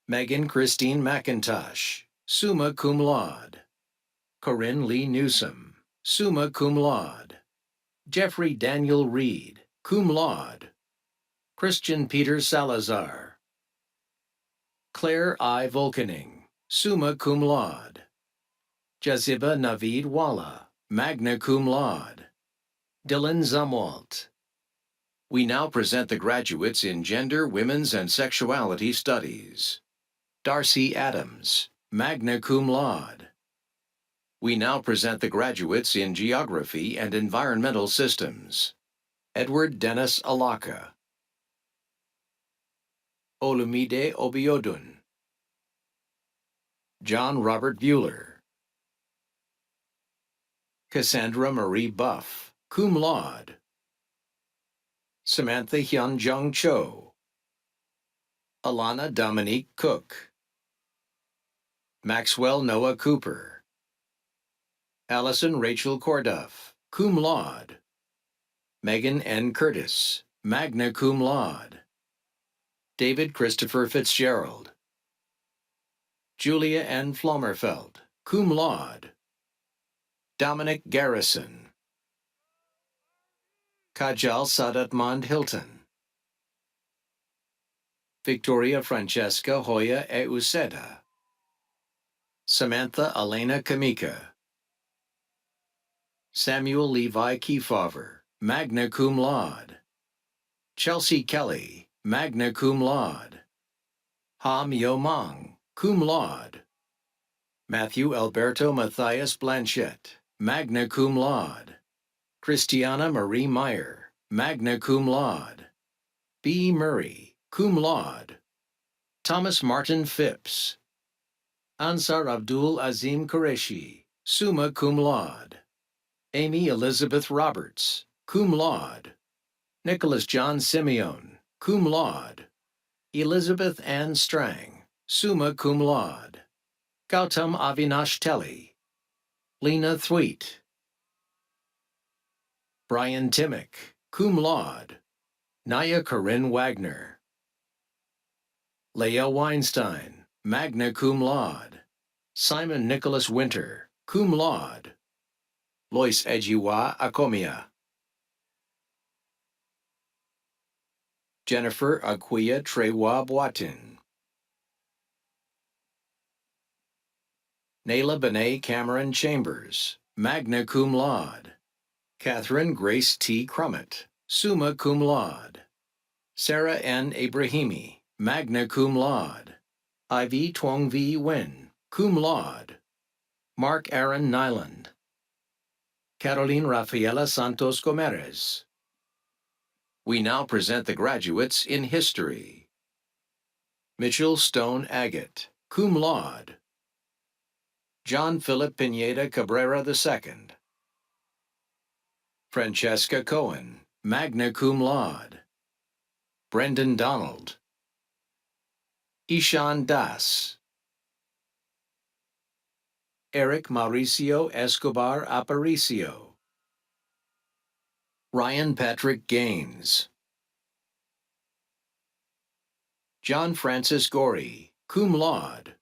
Megan Christine McIntosh, summa cum laude. Corinne Lee Newsom, summa cum laude. Jeffrey Daniel Reed, cum laude. Christian Peter Salazar. Claire I. Volkening, summa cum laude. Jaziba Naveed Walla, magna cum laude. Dylan Zumwalt. We now present the graduates in Gender, Women's, and Sexuality Studies. Darcy Adams, magna cum laude. We now present the graduates in Geography and Environmental Systems. Edward Dennis Alaka. Olumide Obiodun. John Robert Bueller. Cassandra Marie Buff, cum laude. Samantha Hyun Jung Cho. Alana Dominique Cook. Maxwell Noah Cooper. Allison Rachel Corduff, cum laude. Megan N. Curtis, magna cum laude. David Christopher Fitzgerald. Julia N. Flommerfeld, cum laude. Dominic Garrison. Kajal Sadatmand Hilton. Victoria Francesca Hoya Euseda. Samantha Elena Kamika. Samuel Levi Kefauver, magna cum laude. Chelsea Kelly, magna cum laude. Ha Myo Mang, cum laude. Matthew Alberto Matthias Blanchette, magna cum laude. Christiana Marie Meyer, magna cum laude. B. Murray, cum laude. Thomas Martin Phipps. Ansar Abdul Azim Qureshi, summa cum laude. Amy Elizabeth Roberts, cum laude. Nicholas John Simeon, cum laude. Elizabeth Ann Strang, summa cum laude. Gautam Avinash Telly. Lena Thweet. Brian Timmick, cum laude. Naya Corinne Wagner. Leah Weinstein, magna cum laude. Simon Nicholas Winter, cum laude. Lois Ejiwa Akomia. Jennifer Aquia Trewa Boatin. Nayla Benet Cameron Chambers, magna cum laude. Catherine Grace T. Crummett, summa cum laude. Sarah N. Abrahimi, magna cum laude. Ivy Tuong V. Wen, cum laude. Mark Aaron Nyland. Caroline Rafaela Santos Gomerez. We now present the graduates in History. Mitchell Stone Agate, cum laude. John Philip Pineda Cabrera II. Francesca Cohen, magna cum laude. Brendan Donald. Ishan Das. Eric Mauricio Escobar Aparicio. Ryan Patrick Gaines. John Francis Gorey, cum laude.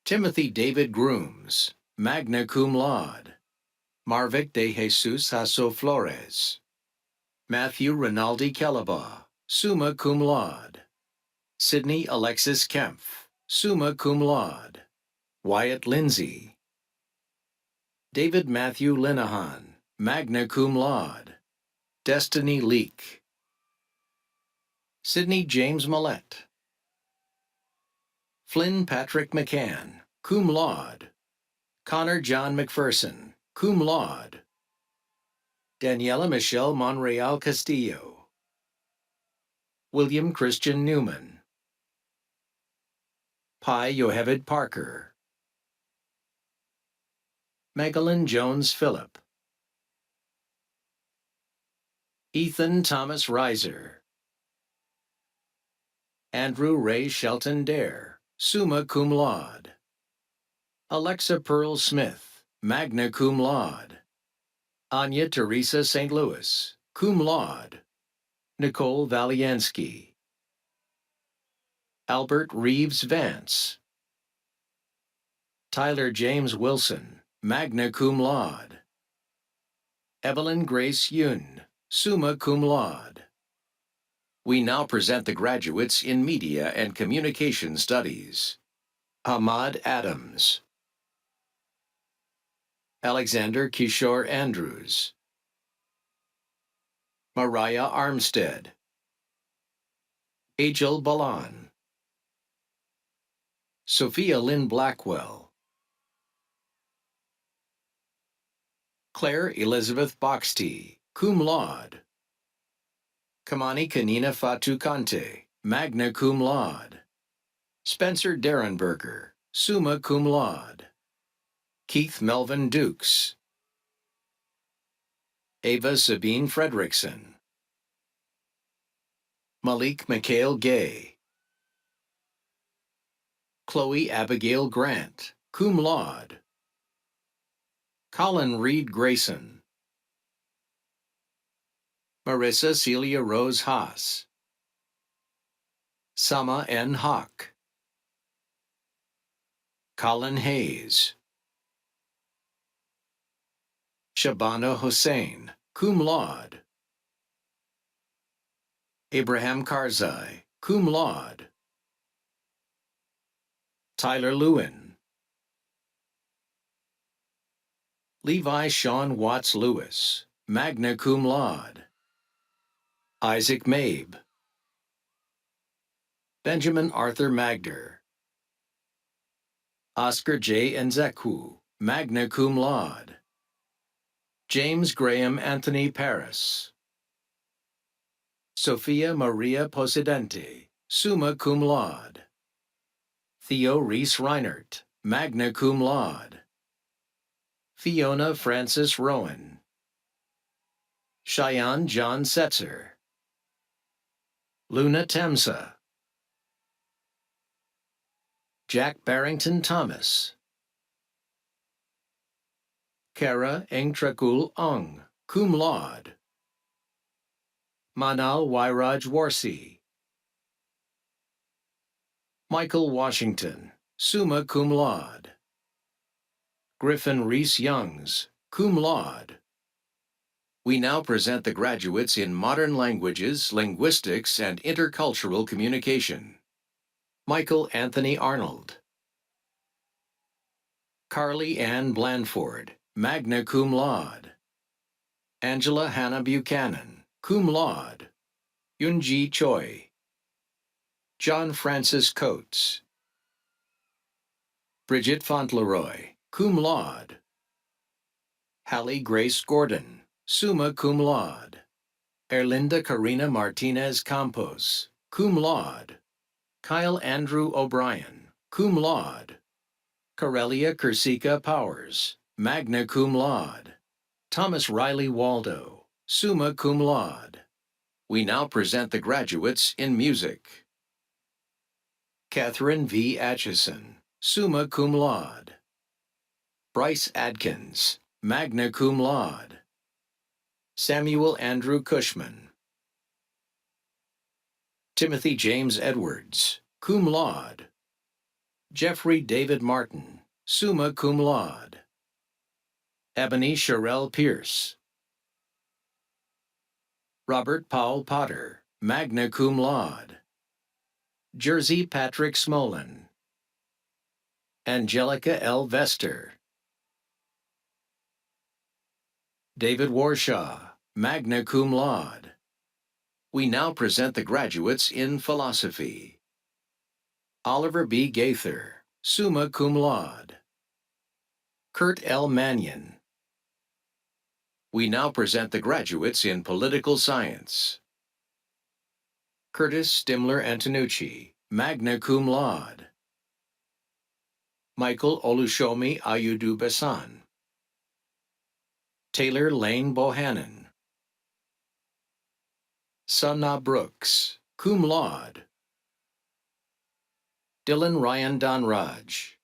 Timothy David Grooms, magna cum laude. Marvic de Jesus Hasso Flores. Matthew Rinaldi Calabaugh, summa cum laude. Sidney Alexis Kempf, summa cum laude. Wyatt Lindsay. David Matthew Linehan, magna cum laude. Destiny Leak. Sidney James Millette. Flynn Patrick McCann, cum laude. Connor John McPherson, cum laude. Daniela Michelle Monreal Castillo. William Christian Newman. Pi Yoheved Parker. Magdalene Jones Phillip. Ethan Thomas Reiser. Andrew Ray Shelton Dare, summa cum laude. Alexa Pearl Smith, magna cum laude. Anya Teresa St. Louis, cum laude. Nicole Valiansky. Albert Reeves Vance. Tyler James Wilson, magna cum laude. Evelyn Grace Yun, summa cum laude. We now present the graduates in Media and Communication Studies. Ahmad Adams. Alexander Kishore Andrews. Mariah Armstead. Ajal Balan. Sophia Lynn Blackwell. Claire Elizabeth Boxty, cum laude. Kamani Kanina Fatu Kante, magna cum laude. Spencer Derenberger, summa cum laude. Keith Melvin Dukes. Ava Sabine Fredrickson. Malik Mikhail Gay. Chloe Abigail Grant, cum laude. Colin Reed Grayson. Marissa Celia Rose Haas. Sama N. Hawk. Colin Hayes. Shabana Hussein, cum laude. Abraham Karzai, cum laude. Tyler Lewin. Levi Sean Watts Lewis, magna cum laude. Isaac Mabe. Benjamin Arthur Magder. Oscar J. Nzeku, magna cum laude. James Graham Anthony Paris. Sophia Maria Posidente, summa cum laude. Theo Reese Reinert, magna cum laude. Fiona Francis Rowan. Cheyenne John Setzer. Luna Temsa. Jack Barrington Thomas. Kara Engtrakul Ung, cum laude. Manal Wairaj Warsi. Michael Washington, summa cum laude. Griffin Reese Youngs, cum laude. We now present the graduates in Modern Languages, Linguistics, and Intercultural Communication. Michael Anthony Arnold. Carly Ann Blandford, magna cum laude. Angela Hannah Buchanan, cum laude. Yunji Choi. John Francis Coates. Bridget Fauntleroy, cum laude. Hallie Grace Gordon, summa cum laude. Erlinda Karina Martinez Campos, cum laude. Kyle Andrew O'Brien, cum laude. Corelia Kersika Powers, magna cum laude. Thomas Riley Waldo, summa cum laude. We now present the graduates in music. Catherine V. Atchison, summa cum laude. Bryce Adkins, magna cum laude. Samuel Andrew Cushman. Timothy James Edwards, cum laude. Jeffrey David Martin, summa cum laude. Ebony Sherelle Pierce. Robert Powell Potter, magna cum laude. Jersey Patrick Smolin. Angelica L. Vester. David Warshaw, magna cum laude. We now present the graduates in philosophy. Oliver B. Gaither, summa cum laude. Kurt L. Mannion. We now present the graduates in political science. Curtis Stimler Antonucci, magna cum laude. Michael Olushomi Ayudu Besan. Taylor Lane Bohannon. Sanna Brooks, cum laude. Dylan Ryan Donraj.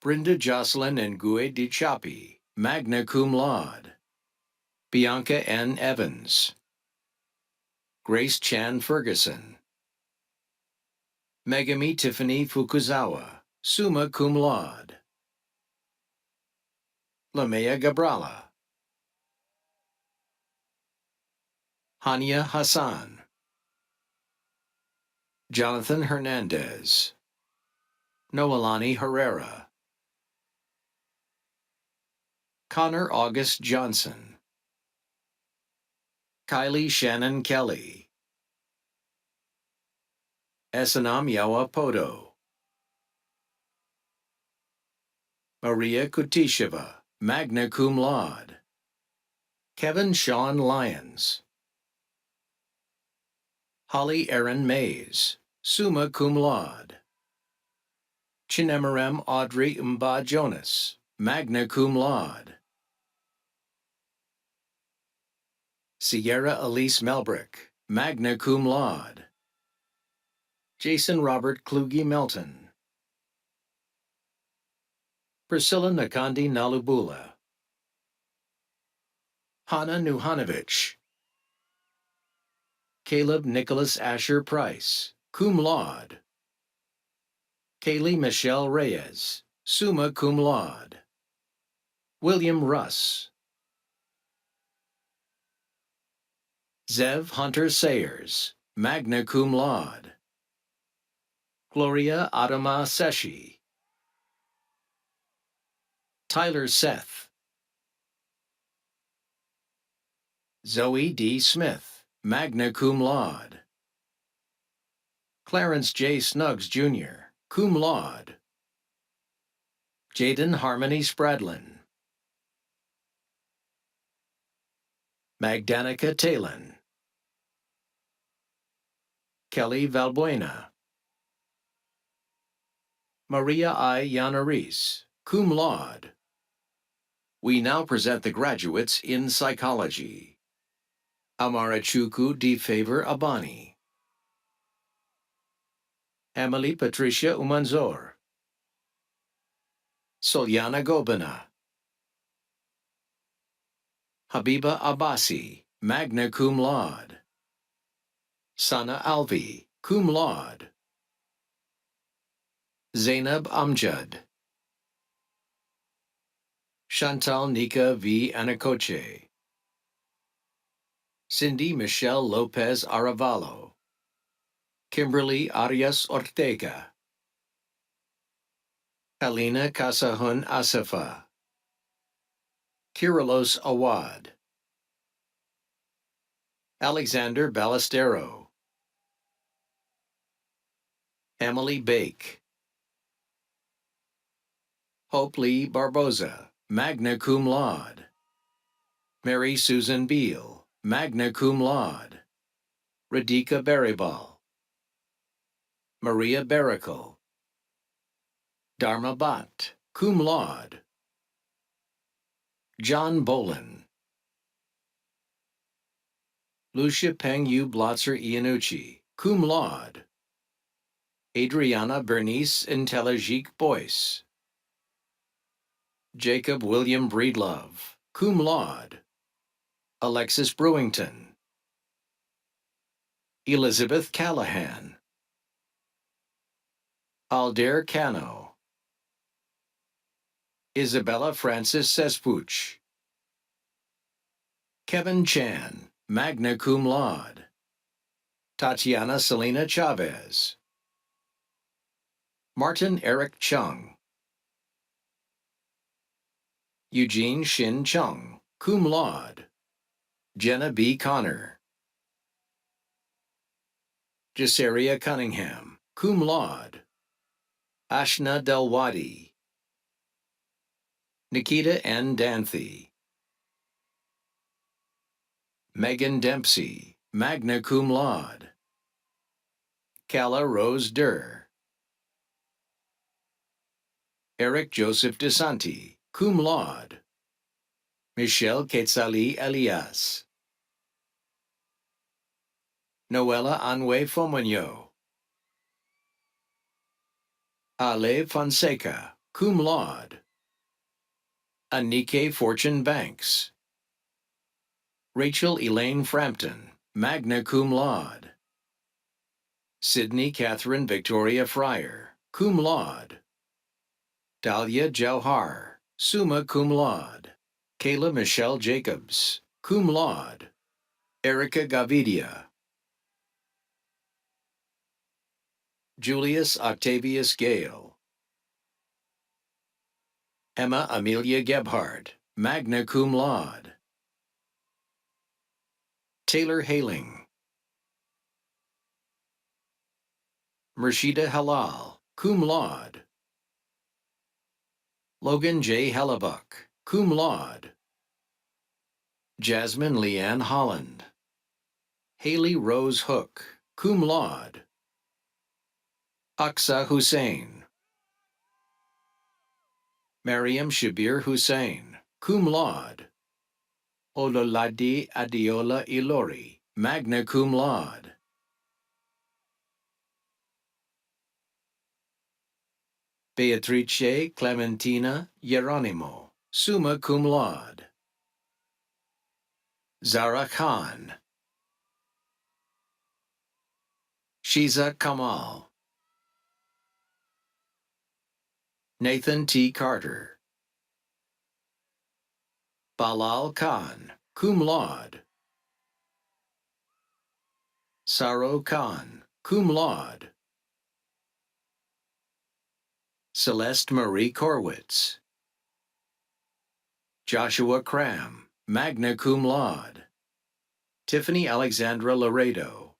Brenda Jocelyn Nguye Di Chapi, magna cum laude. Bianca N. Evans. Grace Chan Ferguson. Megami Tiffany Fukuzawa, summa cum laude. Lamea Gabrala. Hania Hassan. Jonathan Hernandez. Noelani Herrera. Connor August Johnson. Kylie Shannon Kelly. Esanam Yawa Poto. Maria Kutisheva, magna cum laude. Kevin Sean Lyons. Holly Aaron Mays, summa cum laude. Chinemerem Audrey Mba Jonas, magna cum laude. Sierra Elise Melbrick, magna cum laude. Jason Robert Kluge Melton. Priscilla Nakandi Nalubula. Hannah Nuhanovich. Caleb Nicholas Asher Price, cum laude. Kaylee Michelle Reyes, summa cum laude. William Russ. Zev Hunter Sayers, magna cum laude. Gloria Adama Seshi. Tyler Seth. Zoe D. Smith, magna cum laude. Clarence J. Snuggs, Jr., cum laude. Jaden Harmony Spradlin. Magdanica Talon. Kelly Valbuena. Maria I. Yanaris, cum laude. We now present the graduates in psychology. Amarachuku D. Favor Abani. Emily Patricia Umanzor. Solyana Gobina. Habiba Abbasi, magna cum laude. Sana Alvi, cum laude. Zainab Amjad. Chantal Nika V. Anacoche. Cindy Michelle Lopez Aravalo. Kimberly Arias Ortega. Alina Kasahun Asafa. Kirilos Awad. Alexander Ballestero. Emily Bake. Hope Lee Barboza, magna cum laude. Mary Susan Beal, magna cum laude. Radhika Baribal. Maria Barakel. Dharma Bhatt, cum laude. John Bolin. Lucia Peng Yu Blotzer Iannucci, cum laude. Adriana Bernice Intelligique Boyce. Jacob William Breedlove, cum laude. Alexis Brewington. Elizabeth Callahan. Aldair Cano. Isabella Francis Sespuch. Kevin Chan, magna cum laude. Tatiana Selena Chavez. Martin Eric Chung. Eugene Shin Chung, cum laude. Jenna B. Connor. Jasaria Cunningham, cum laude. Ashna Delwadi. Nikita N. Danthy. Megan Dempsey, magna cum laude. Kala Rose Durr. Eric Joseph DeSanti, cum laude. Michelle Quetzali Elias. Noella Anwe Fomonyo. Ale Fonseca, cum laude. Anike Fortune Banks. Rachel Elaine Frampton, magna cum laude. Sydney Catherine Victoria Fryer, cum laude. Dahlia Jauhar, summa cum laude. Kayla Michelle Jacobs, cum laude. Erica Gavidia. Julius Octavius Gale. Emma Amelia Gebhardt, magna cum laude. Taylor Haling. Murshida Halal, cum laude. Logan J. Hellebuck, cum laude. Jasmine Leanne Holland. Haley Rose Hook, cum laude. Aqsa Hussein. Mariam Shabir Hussein, cum laude. Ololade Adiola Ilori, magna cum laude. Beatrice Clementina Geronimo, summa cum laude. Zara Khan. Shiza Kamal. Nathan T. Carter. Balal Khan, cum laude. Saro Khan, cum laude. Celeste Marie Korwitz. Joshua Cram, magna cum laude. Tiffany Alexandra Laredo.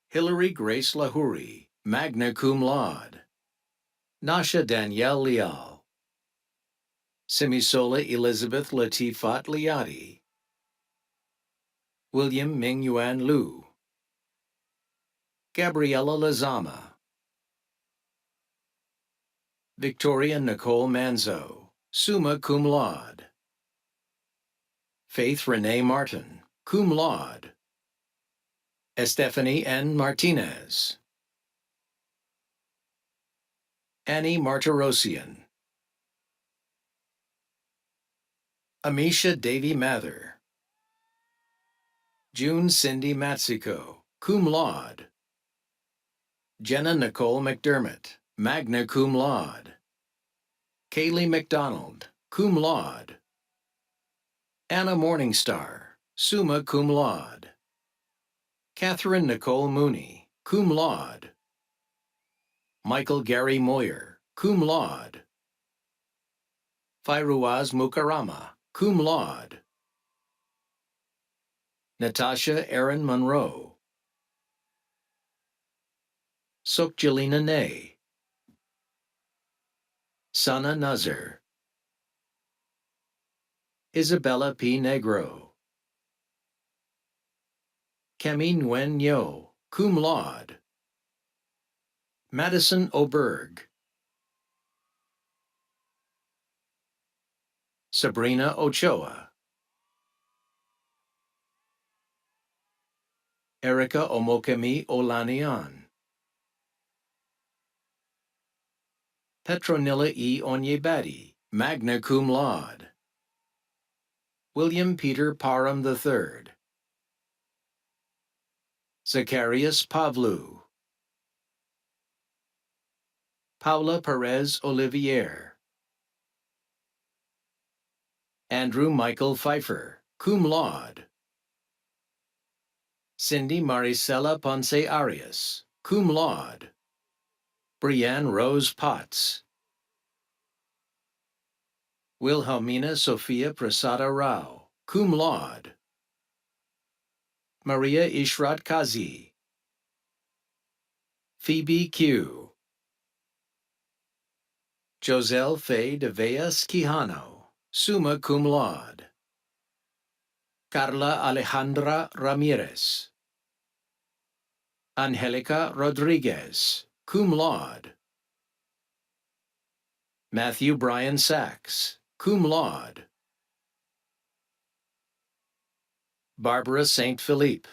Hillary Grace Lahuri, magna cum laude. Nasha Danielle Leal. Simisola Elizabeth Latifat Liati. William Ming Yuan Lu. Gabriela Lazama. Victoria Nicole Manzo, summa cum laude. Faith Renee Martin, cum laude. Estefany N. Martinez. Annie Martirosian. Amisha Davy Mather. June Cindy Matsiko, cum laude. Jenna Nicole McDermott, magna cum laude. Kaylee McDonald, cum laude. Anna Morningstar, summa cum laude. Catherine Nicole Mooney, cum laude. Michael Gary Moyer, cum laude. Fairuaz Mukarama, cum laude. Natasha Erin Monroe. Sokjalina Nay. Sana Nazar. Isabella P. Negro. Kemi Nguyen Yo, cum laude. Madison Oberg. Sabrina Ochoa, Erica Omokemi Olanian, Petronilla E. Onyebadi, magna cum laude, William Peter Parham III, Zacharias Pavlou, Paula Perez Olivier, Andrew Michael Pfeiffer, cum laude, Cindy Maricela Ponce Arias, cum laude, Brianne Rose Potts, Wilhelmina Sofia Prasada Rao, cum laude, Maria Ishrat Kazi, Phoebe Q, Joselle Faye de Veas Quijano, summa cum laude, Carla Alejandra Ramirez, Angelica Rodriguez, cum laude, Matthew Brian Sachs, cum laude, Barbara St. Philippe,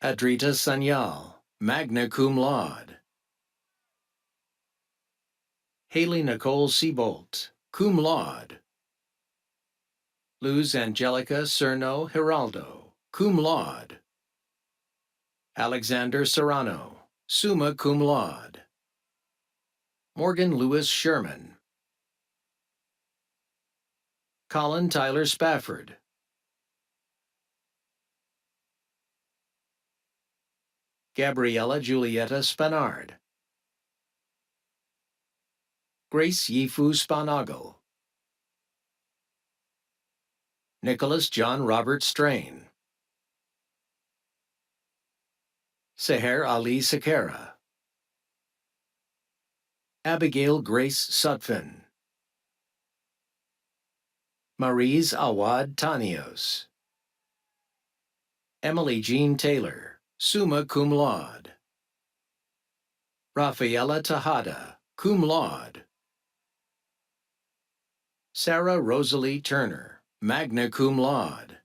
Adrita Sanyal, magna cum laude, Haley Nicole Seabolt, cum laude, Luz Angelica Cerno Geraldo, cum laude, Alexander Serrano, summa cum laude, Morgan Lewis Sherman, Colin Tyler Spafford, Gabriella Julieta Spanard, Grace Yifu Spanagle, Nicholas John Robert Strain, Seher Ali Sakara, Abigail Grace Sutphin, Maurice Awad Tanios, Emily Jean Taylor, summa cum laude, Rafaela Tejada, cum laude, Sarah Rosalie Turner, magna cum laude,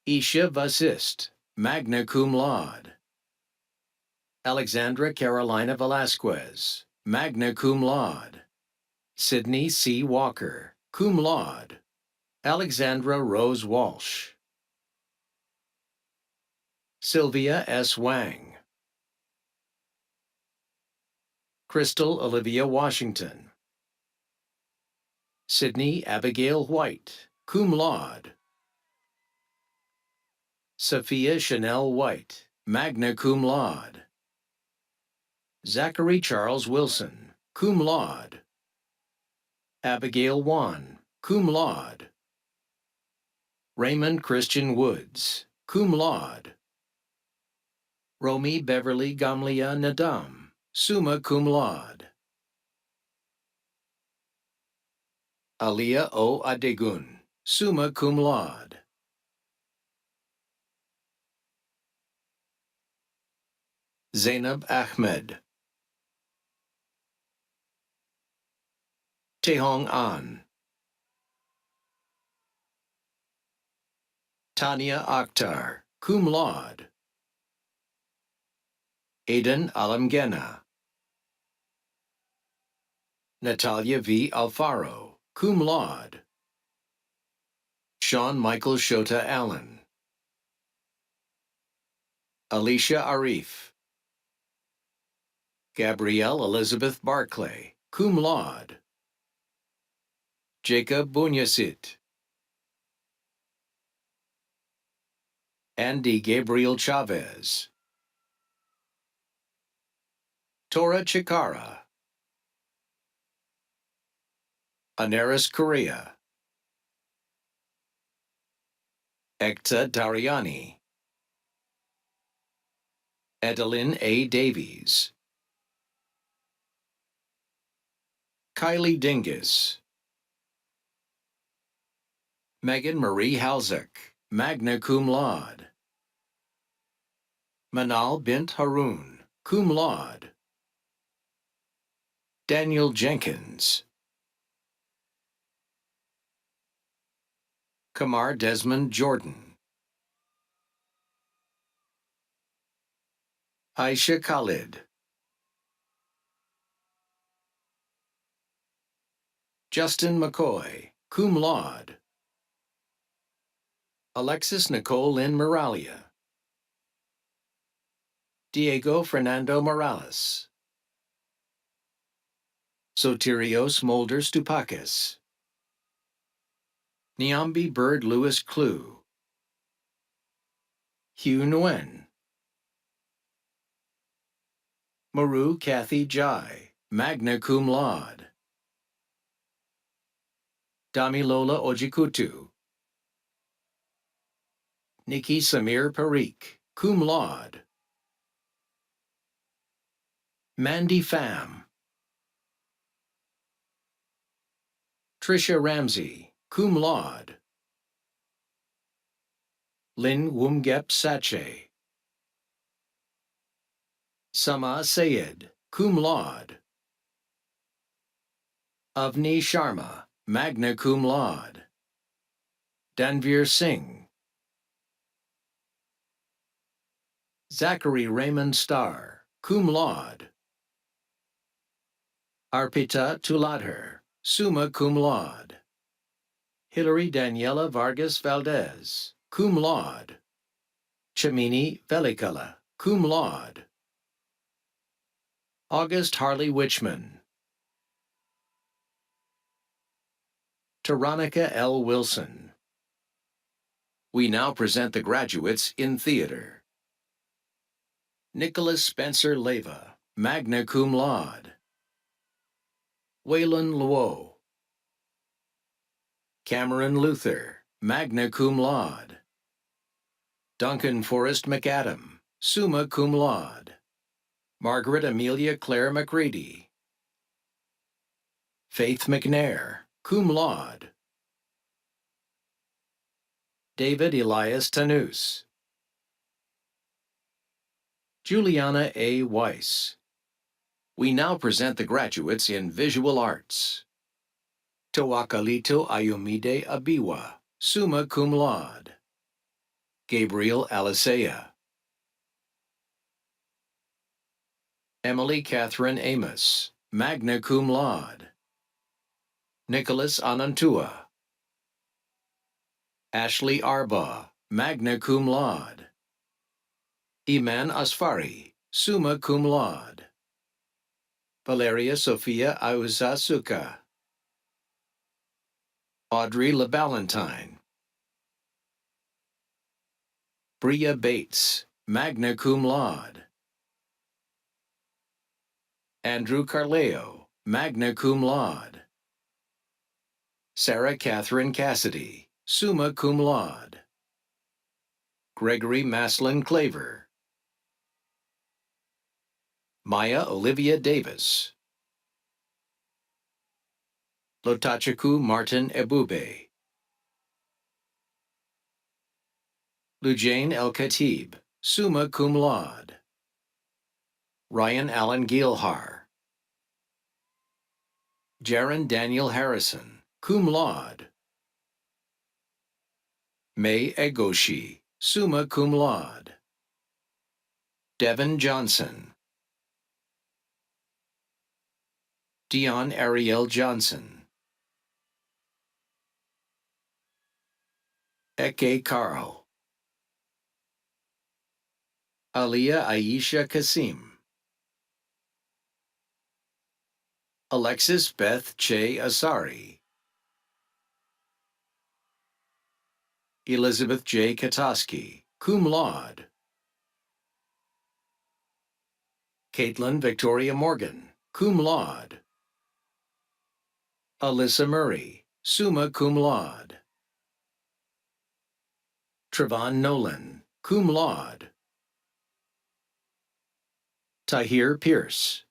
Isha Vasist, magna cum laude, Alexandra Carolina Velasquez, magna cum laude, Sydney C. Walker, cum laude, Alexandra Rose Walsh, Sylvia S. Wang, Crystal Olivia Washington, Sydney Abigail White, cum laude, Sophia Chanel White, magna cum laude, Zachary Charles Wilson, cum laude, Abigail Wan, cum laude, Raymond Christian Woods, cum laude, Romy Beverly Gamlia Nadam, summa cum laude, Aliyah O. Adegun, summa cum laude, Zainab Ahmed, Tehong An, Tanya Akhtar, cum laude, Aidan Alamgena, Natalia V. Alfaro, cum laude, Sean Michael Shota Allen, Alicia Arif, Gabrielle Elizabeth Barclay, cum laude, Jacob Bunyasit, Andy Gabriel Chavez, Tora Chikara, Anaris Correa, Ekta Dariani, Adeline A. Davies, Kylie Dingus, Megan Marie Halzek, magna cum laude, Manal Bint Haroun, cum laude, Daniel Jenkins, Kamar Desmond Jordan, Aisha Khalid, Justin McCoy, cum laude, Alexis Nicole Lynn Moralia, Diego Fernando Morales, Sotirios Mulder Stupakis, Niambi Bird Lewis Clue, Hugh Nguyen, Maru Kathy Jai, magna cum laude, Damilola Ojikutu, Nikki Samir Parikh, cum laude, Mandy Pham, Trisha Ramsey, cum laude, Lin Wumgep Sache, Sama Sayed, cum laude, Avni Sharma, magna cum laude, Danveer Singh, Zachary Raymond Starr, cum laude, Arpita Tuladher, summa cum laude, Hilary Daniela Vargas Valdez, cum laude, Chamini Velikala, cum laude, August Harley Witchman, Taronica L. Wilson. We now present the graduates in theater. Nicholas Spencer Leva, magna cum laude, Waylon Luo, Cameron Luther, magna cum laude, Duncan Forrest McAdam, summa cum laude, Margaret Amelia Claire McCready, Faith McNair, cum laude, David Elias Tanus, Juliana A. Weiss. We now present the graduates in visual arts. Tawakalito Ayomide Abiwa, summa cum laude, Gabriel Alisea, Emily Catherine Amos, magna cum laude, Nicholas Anantua, Ashley Arbaugh, magna cum laude, Iman Asfari, summa cum laude, Valeria Sophia Auzasuka, Audrey LaBallantine, Bria Bates, magna cum laude, Andrew Carleo, magna cum laude, Sarah Catherine Cassidy, summa cum laude, Gregory Maslin Claver, Maya Olivia Davis, Lotachiku Martin Ebube, Lujane El Khatib, summa cum laude, Ryan Allen Gielhar, Jaron Daniel Harrison, cum laude, May Egoshi, summa cum laude, Devin Johnson, Dion Ariel Johnson, Eke Carl, Aliyah Aisha Kasim, Alexis Beth Che Asari, Elizabeth J. Katoski, cum laude, Caitlin Victoria Morgan, cum laude, Alyssa Murray, summa cum laude, Trevon Nolan, cum laude, Tahir Pierce,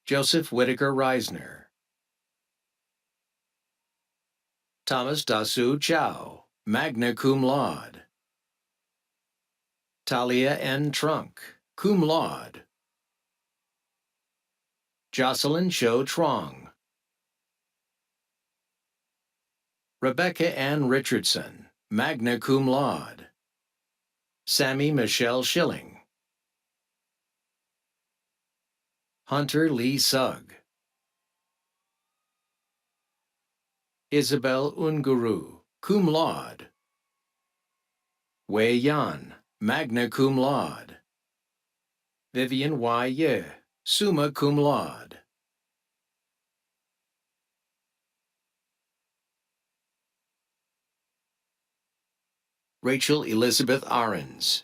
Joseph Whitaker Reisner, Thomas Dasu Chow, magna cum laude, Talia N. Trunk, cum laude, Jocelyn Cho Trong, Rebecca Ann Richardson, magna cum laude. Sammy Michelle Schilling, Hunter Lee Sugg, Isabel Unguru, cum laude. Wei Yan, magna cum laude. Vivian Y. Ye, summa cum laude. Rachel Elizabeth Ahrens,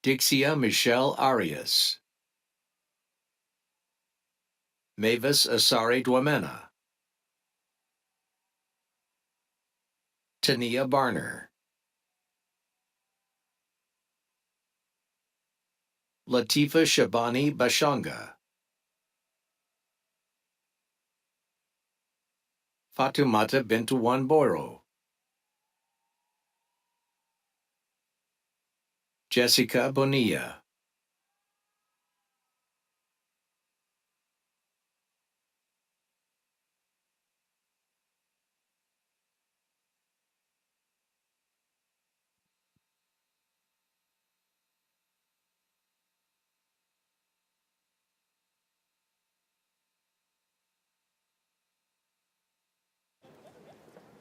Dixia Michelle Arias, Mavis Asari Dwamena, Tania Barner, Latifa Shabani Bashanga, Fatumata Bintu Wanboro, Jessica Bonilla,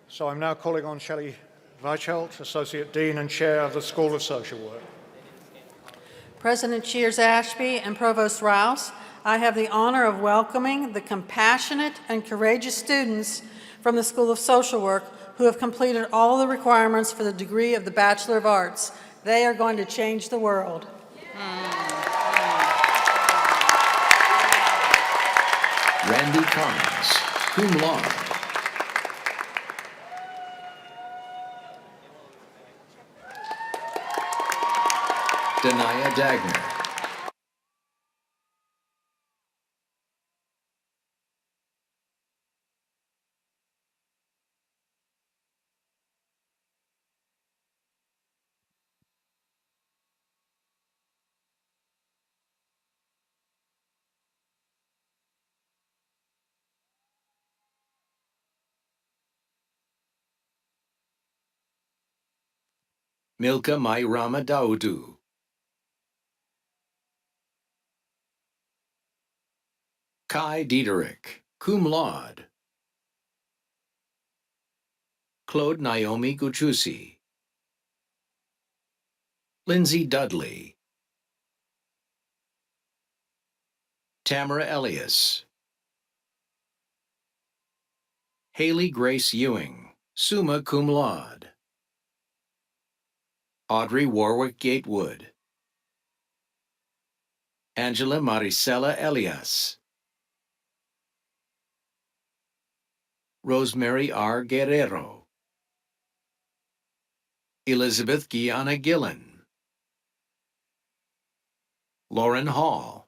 So I'm now calling on Shelley Weichelt, Associate Dean and Chair of the School of Social Work. President Cheers Ashby and Provost Rouse, I have the honor of welcoming the compassionate and courageous students from the School of Social Work who have completed all the requirements for the degree of the Bachelor of Arts. They are going to change the world. Randy Collins, cum laude. Denia Dagner, Milka Mairama Daudu, Kai Diederich, cum laude. Claude Naomi Gucciusi, Lindsay Dudley, Tamara Elias, Haley Grace Ewing, summa cum laude. Audrey Warwick Gatewood, Angela Maricela Elias, Rosemary R. Guerrero, Elizabeth Guiana Gillen, Lauren Hall,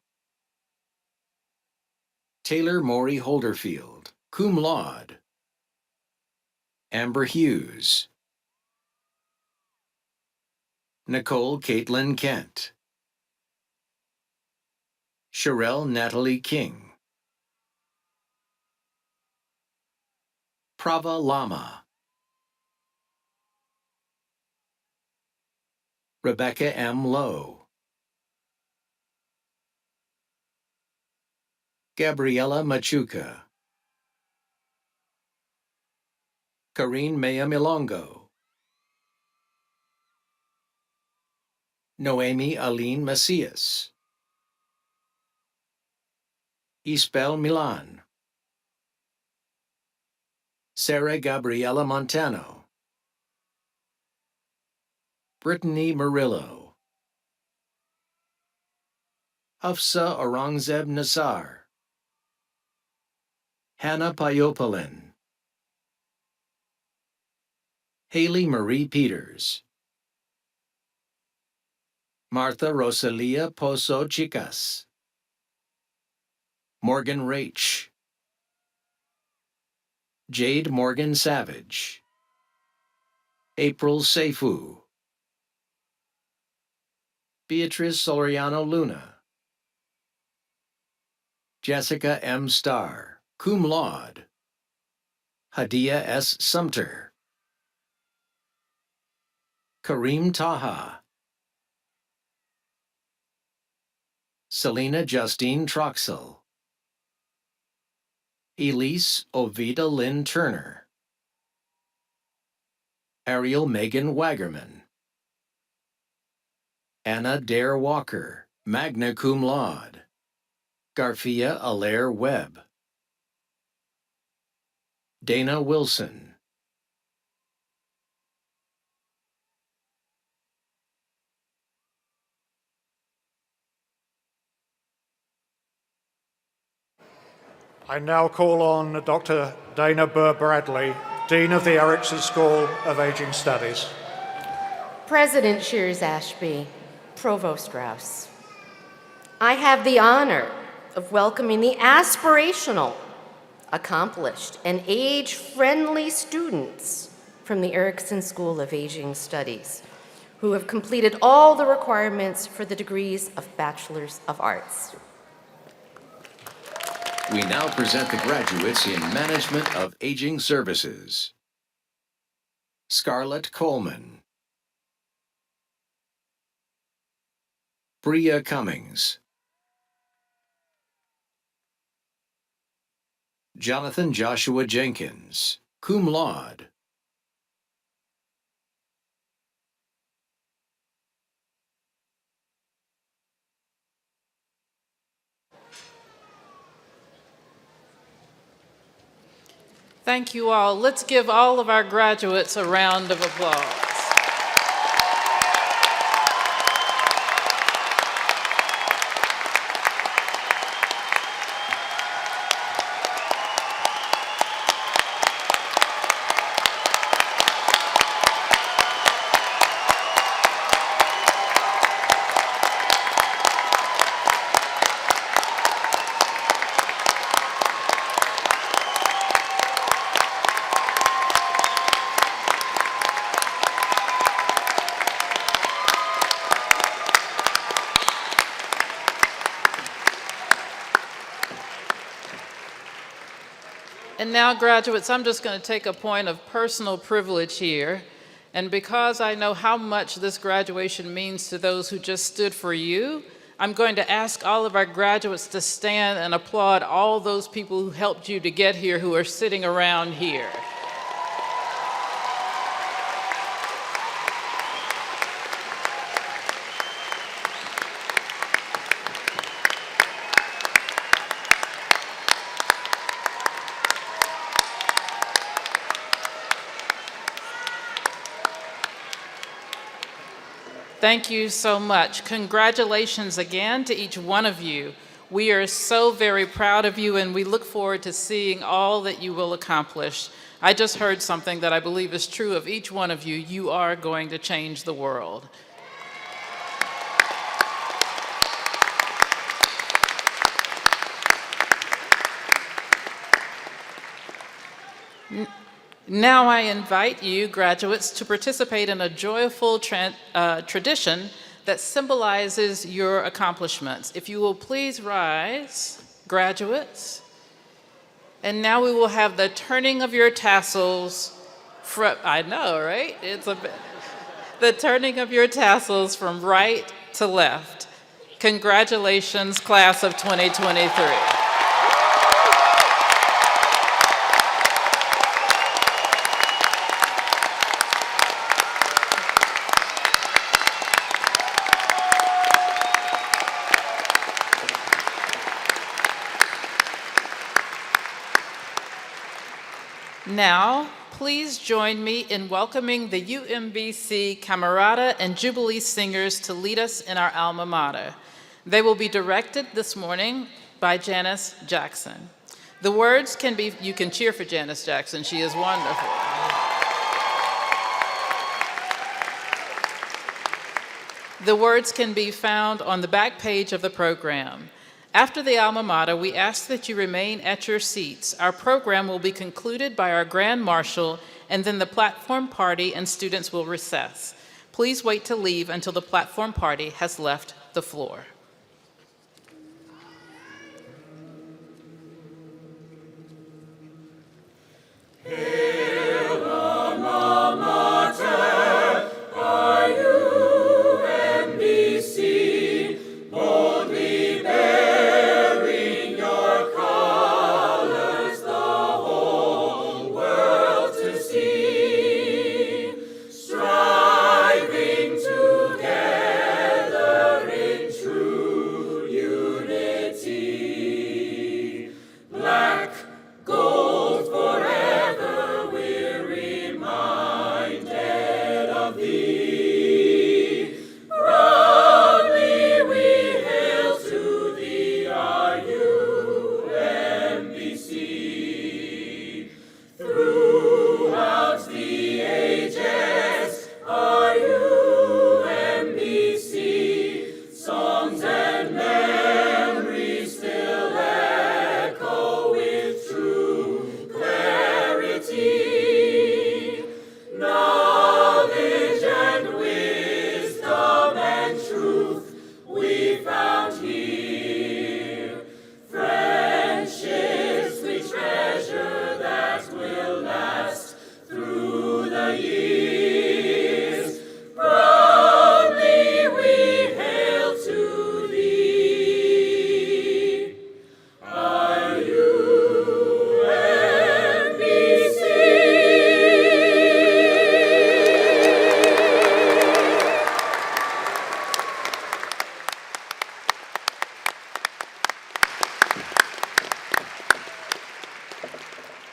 Taylor Maury Holderfield, cum laude. Amber Hughes, Nicole Caitlin Kent, Sherelle Natalie King, Prava Lama, Rebecca M. Lowe, Gabriela Machuca, Karine Maya Milongo, Noemi Aline Macias, Isbel Milan, Sarah Gabriela Montano, Brittany Murillo, Hafsa Aurangzeb Nassar, Hannah Payopalin, Haley Marie Peters, Martha Rosalia Pozo Chicas, Morgan Rach, Jade Morgan Savage, April Seifu, Beatrice Soriano Luna, Jessica M. Starr, cum laude. Hadia S. Sumter. Kareem Taha. Selena Justine Troxel. Elise Ovida Lynn Turner. Ariel Megan Wagerman. Anna Dare Walker, magna cum laude. Garfia Allaire Webb. Dana Wilson. I now call on Dr. Dana Burr Bradley, Dean of the Erickson School of Aging Studies. President Shears Ashby, Provost Rouse, I have the honor of welcoming the aspirational, accomplished, and age-friendly students from the Erickson School of Aging Studies who have completed all the requirements for the degrees of Bachelors of Arts. We now present the graduates in Management of Aging Services. Scarlett Coleman. Bria Cummings. Jonathan Joshua Jenkins, cum laude. Thank you all. Let's give all of our graduates a round of applause. And now, graduates, I'm just going to take a point of personal privilege here. And because I know how much this graduation means to those who just stood for you, I'm going to ask all of our graduates to stand and applaud all those people who helped you to get here who are sitting around here. Thank you so much. Congratulations again to each one of you. We are so very proud of you, and we look forward to seeing all that you will accomplish. I just heard something that I believe is true of each one of you. You are going to change the world. Now I invite you, graduates, to participate in a joyful tradition that symbolizes your accomplishments. If you will please rise, graduates. And now we will have the turning of your tassels I know, right? The turning of your tassels from right to left. Congratulations, class of 2023. Now, please join me in welcoming the UMBC Camerata and Jubilee Singers to lead us in our alma mater. They will be directed this morning by Janice Jackson. The words can be, you can cheer for Janice Jackson, she is wonderful. The words can be found on the back page of the program. After the alma mater, we ask that you remain at your seats. Our program will be concluded by our Grand Marshal, and then the platform party and students will recess. Please wait to leave until the platform party has left the floor.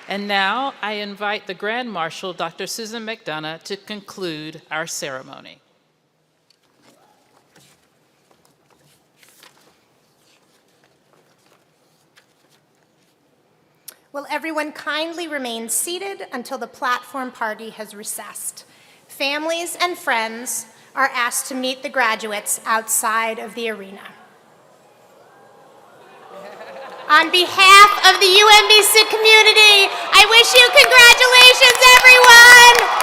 And now I invite the Grand Marshal, Dr. Susan McDonough, to conclude our ceremony. Will everyone kindly remain seated until the platform party has recessed? Families and friends are asked to meet the graduates outside of the arena. On behalf of the UMBC community, I wish you congratulations, everyone!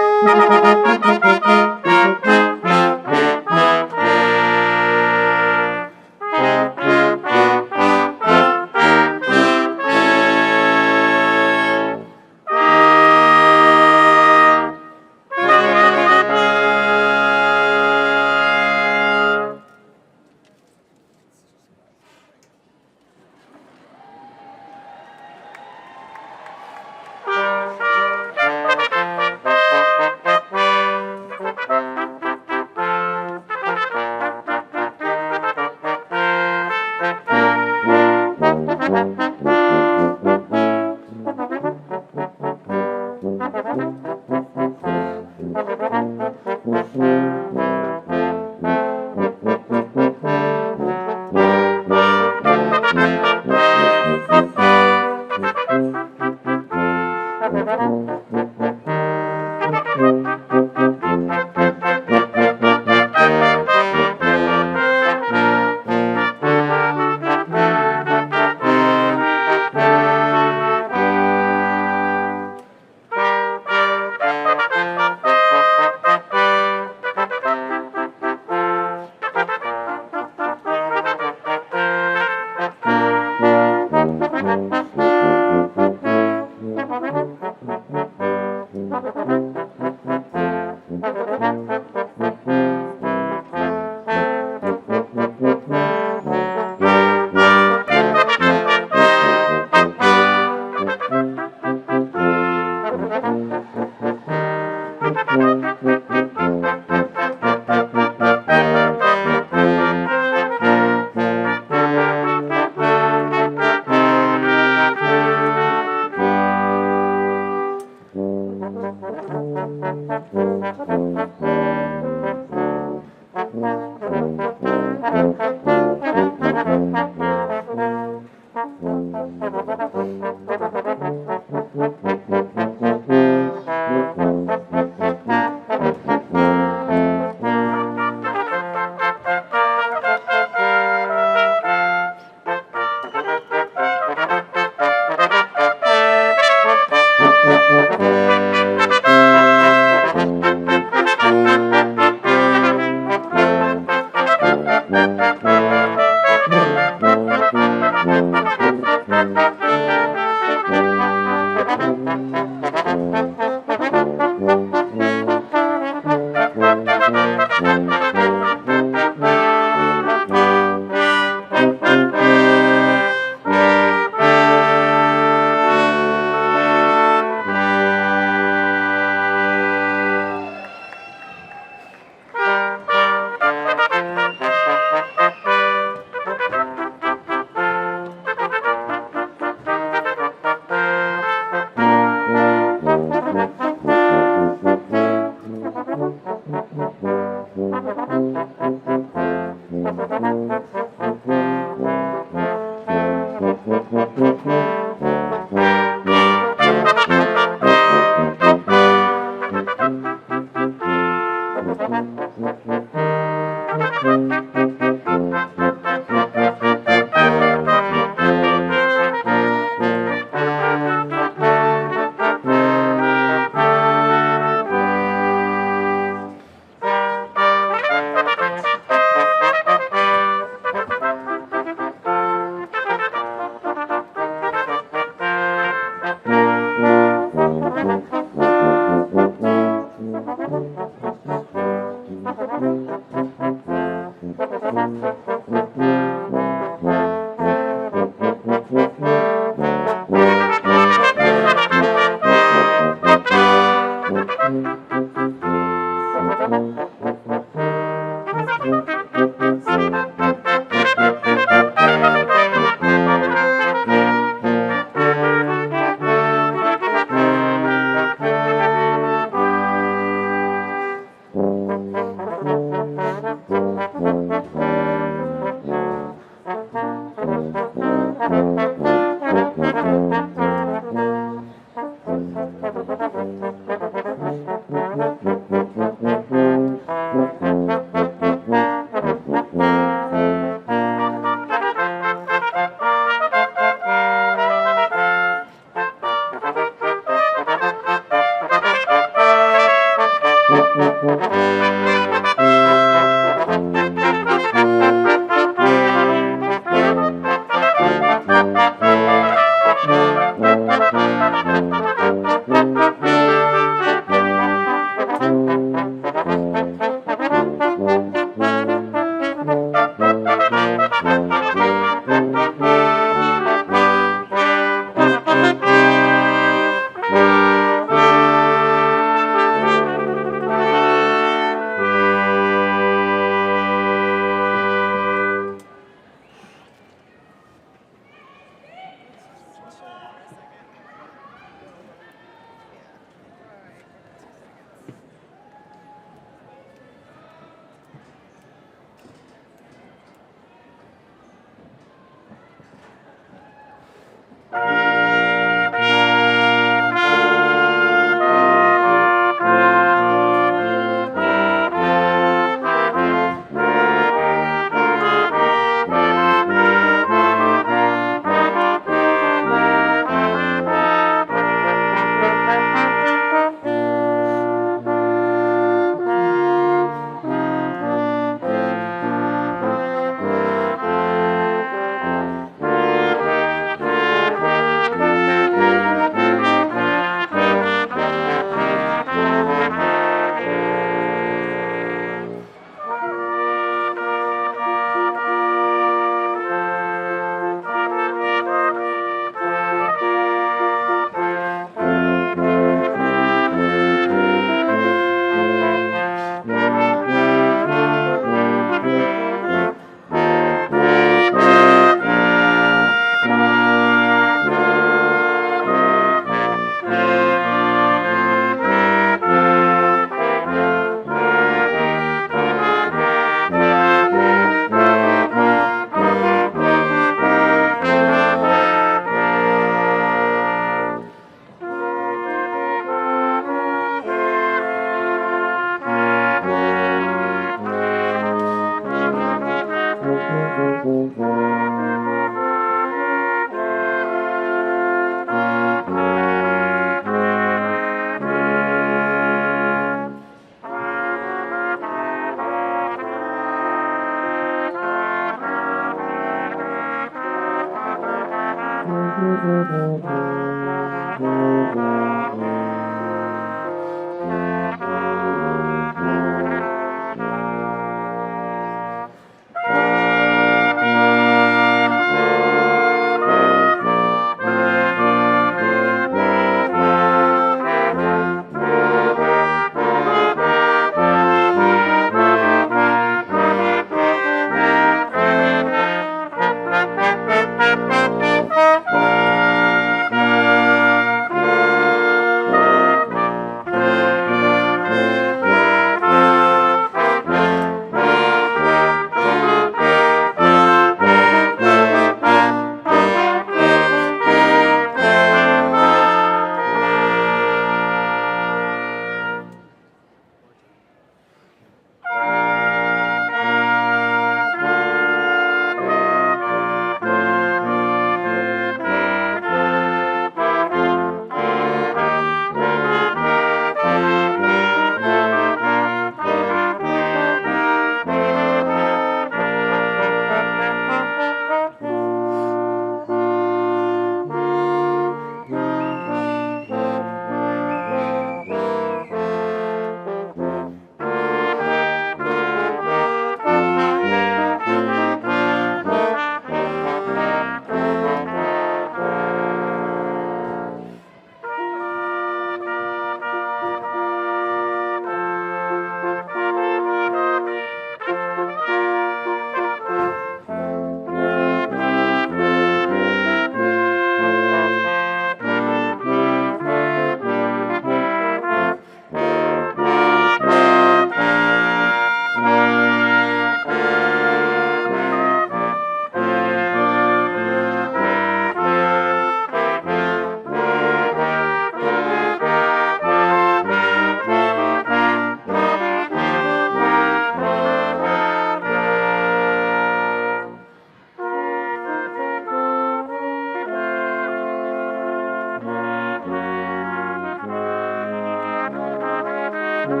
Thank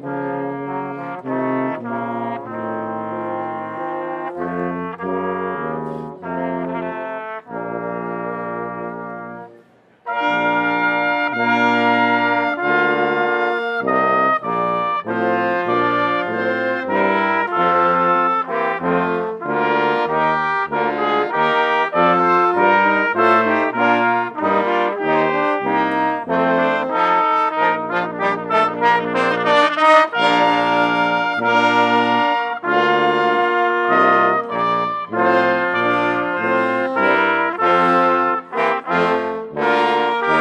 you.